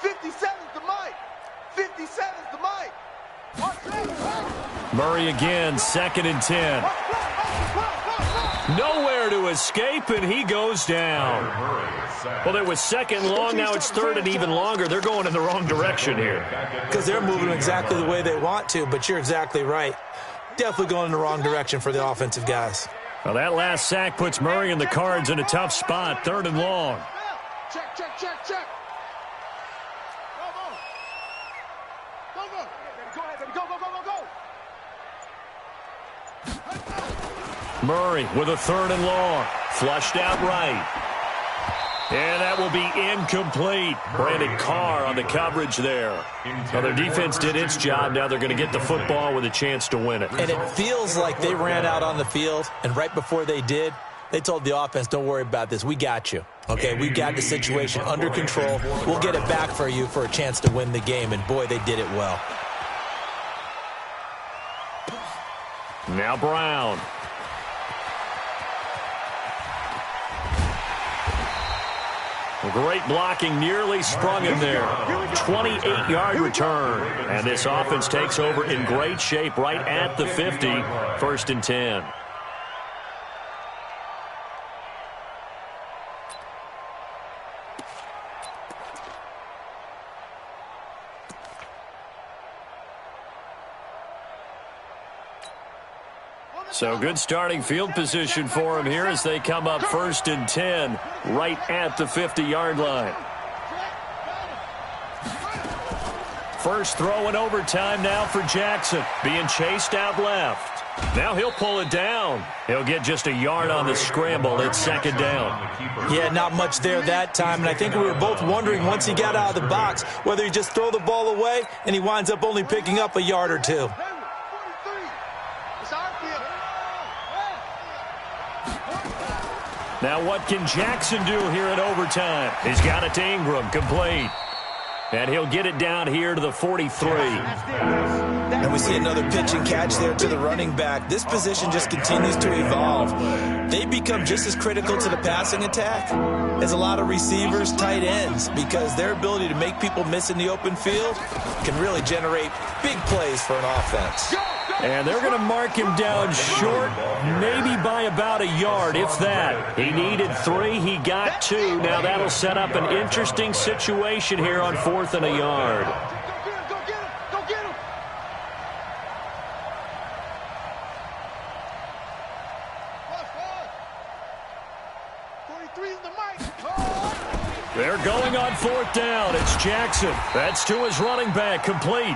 57's the mic. 57's the mic. Murray again, second and 10. Nowhere to escape, and he goes down. Well, it was second long, now it's third and even longer. They're going in the wrong direction here. Because they're moving exactly the way they want to, but you're exactly right. Definitely going in the wrong direction for the offensive guys. Well, that last sack puts Murray and the Cards in a tough spot, third and long. Check, check, check, check. Go, go. Go, go. Go ahead, baby. Go, go, go, go, go. Murray with a third and long. Flushed out right. And that will be incomplete. Brandon Carr on the coverage there. Well, their defense did its job. Now they're going to get the football with a chance to win it. And it feels like they ran out on the field, and right before they did, they told the offense, don't worry about this. We got you. Okay, we got the situation under control. We'll get it back for you for a chance to win the game. And, boy, they did it well. Now Brown. Great blocking, nearly sprung him there. 28-yard return. And this offense takes over in great shape right at the 50. First and 10. So good starting field position for him here as they come up 1st and 10 right at the 50-yard line. First throw in overtime now for Jackson, being chased out left. Now he'll pull it down. He'll get just a yard on the scramble. It's 2nd down. Yeah, not much there that time, and I think we were both wondering once he got out of the box whether he just throw the ball away and he winds up only picking up a yard or two. Now what can Jackson do here in overtime? He's got it to Ingram, complete. And he'll get it down here to the 43. And we see another pitch and catch there to the running back. This position just continues to evolve. They become just as critical to the passing attack as a lot of receivers, tight ends, because their ability to make people miss in the open field can really generate big plays for an offense. And they're going to mark him down short, maybe by about a yard, if that. He needed 3, he got 2. Now that'll set up an interesting situation here on 4th and a yard. They're going on 4th down. It's Jackson. That's to his running back, complete.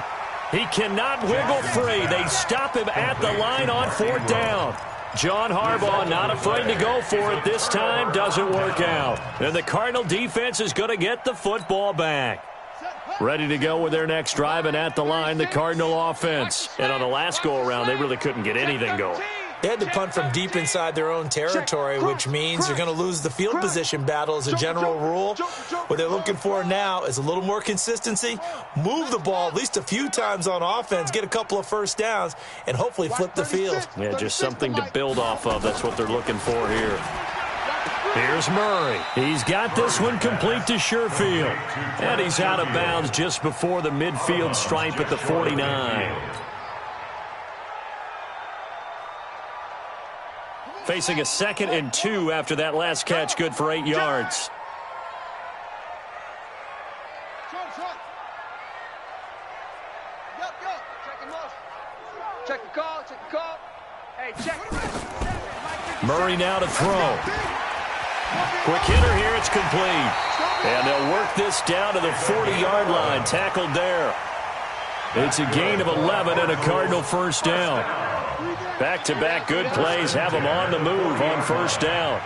He cannot wiggle free. They stop him at the line on 4th down. John Harbaugh not afraid to go for it this time. Doesn't work out. And the Cardinal defense is going to get the football back. Ready to go with their next drive, and at the line, the Cardinal offense. And on the last go-around, they really couldn't get anything going. They had to punt from deep inside their own territory, which means you're going to lose the field position battle as a general rule. What they're looking for now is a little more consistency, move the ball at least a few times on offense, get a couple of first downs, and hopefully flip the field. Yeah, just something to build off of. That's what they're looking for here. Here's Murray. He's got this one complete to Sherfield. And he's out of bounds just before the midfield stripe at the 49. Facing a 2nd and 2 after that last catch, good for 8 yards. Check the call, check the call. Hey, check it. Murray now to throw. Quick hitter here, it's complete. And they'll work this down to the 40-yard line, tackled there. It's a gain of 11 and a Cardinal first down. Back-to-back good plays have them on the move on 1st down.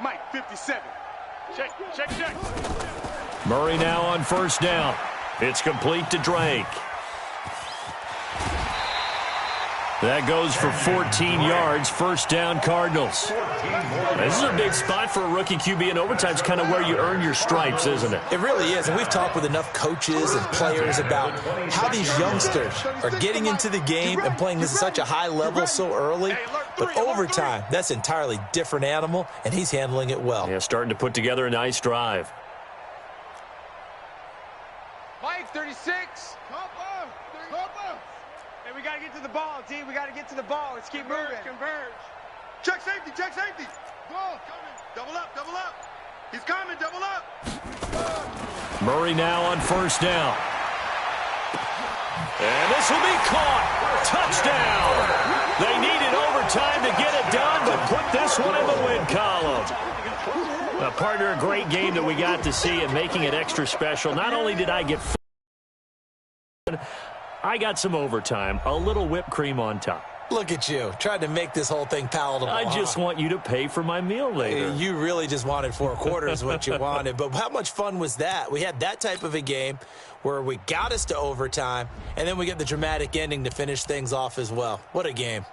Mike, 57. Check. Murray now on 1st down. It's complete to Drake. That goes for 14 yards, 1st down Cardinals. This is a big spot for a rookie QB, and overtime's kind of where you earn your stripes, isn't it? It really is, and we've talked with enough coaches and players about how these youngsters are getting into the game and playing this at such a high level so early. But overtime, that's an entirely different animal, and he's handling it well. Yeah, starting to put together a nice drive. Mike, 36. Hey, we got to get to the ball, team. We got to get to the ball. Let's keep moving. Converge. Check safety. Ball. Double up. He's coming, double up. Murray now on 1st down. And this will be caught. Touchdown. They needed overtime to get it done, but put this one in the win column. Partner, a great game that we got to see, and making it extra special. Not only did I get I got some overtime, a little whipped cream on top. Look at you, trying to make this whole thing palatable. I just want you to pay for my meal later. You really just wanted 4 quarters what you wanted. But how much fun was that? We had that type of a game where we got us to overtime, and then we get the dramatic ending to finish things off as well. What a game.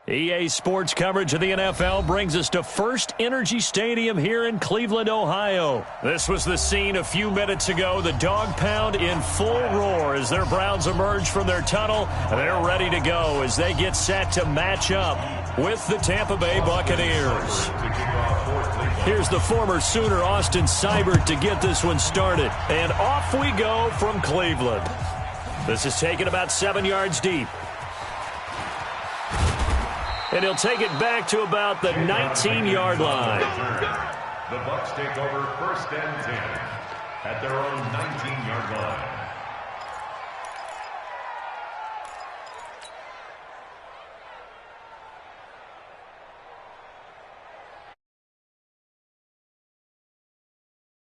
EA Sports coverage of the NFL brings us to First Energy Stadium here in Cleveland, Ohio. This was the scene a few minutes ago. The dog pound in full roar as their Browns emerge from their tunnel. They're ready to go as they get set to match up with the Tampa Bay Buccaneers. Here's the former Sooner Austin Seibert to get this one started. And off we go from Cleveland. This is taken about 7 yards deep. And he'll take it back to about the 19-yard line. The Bucs take over 1st and 10 at their own 19-yard line.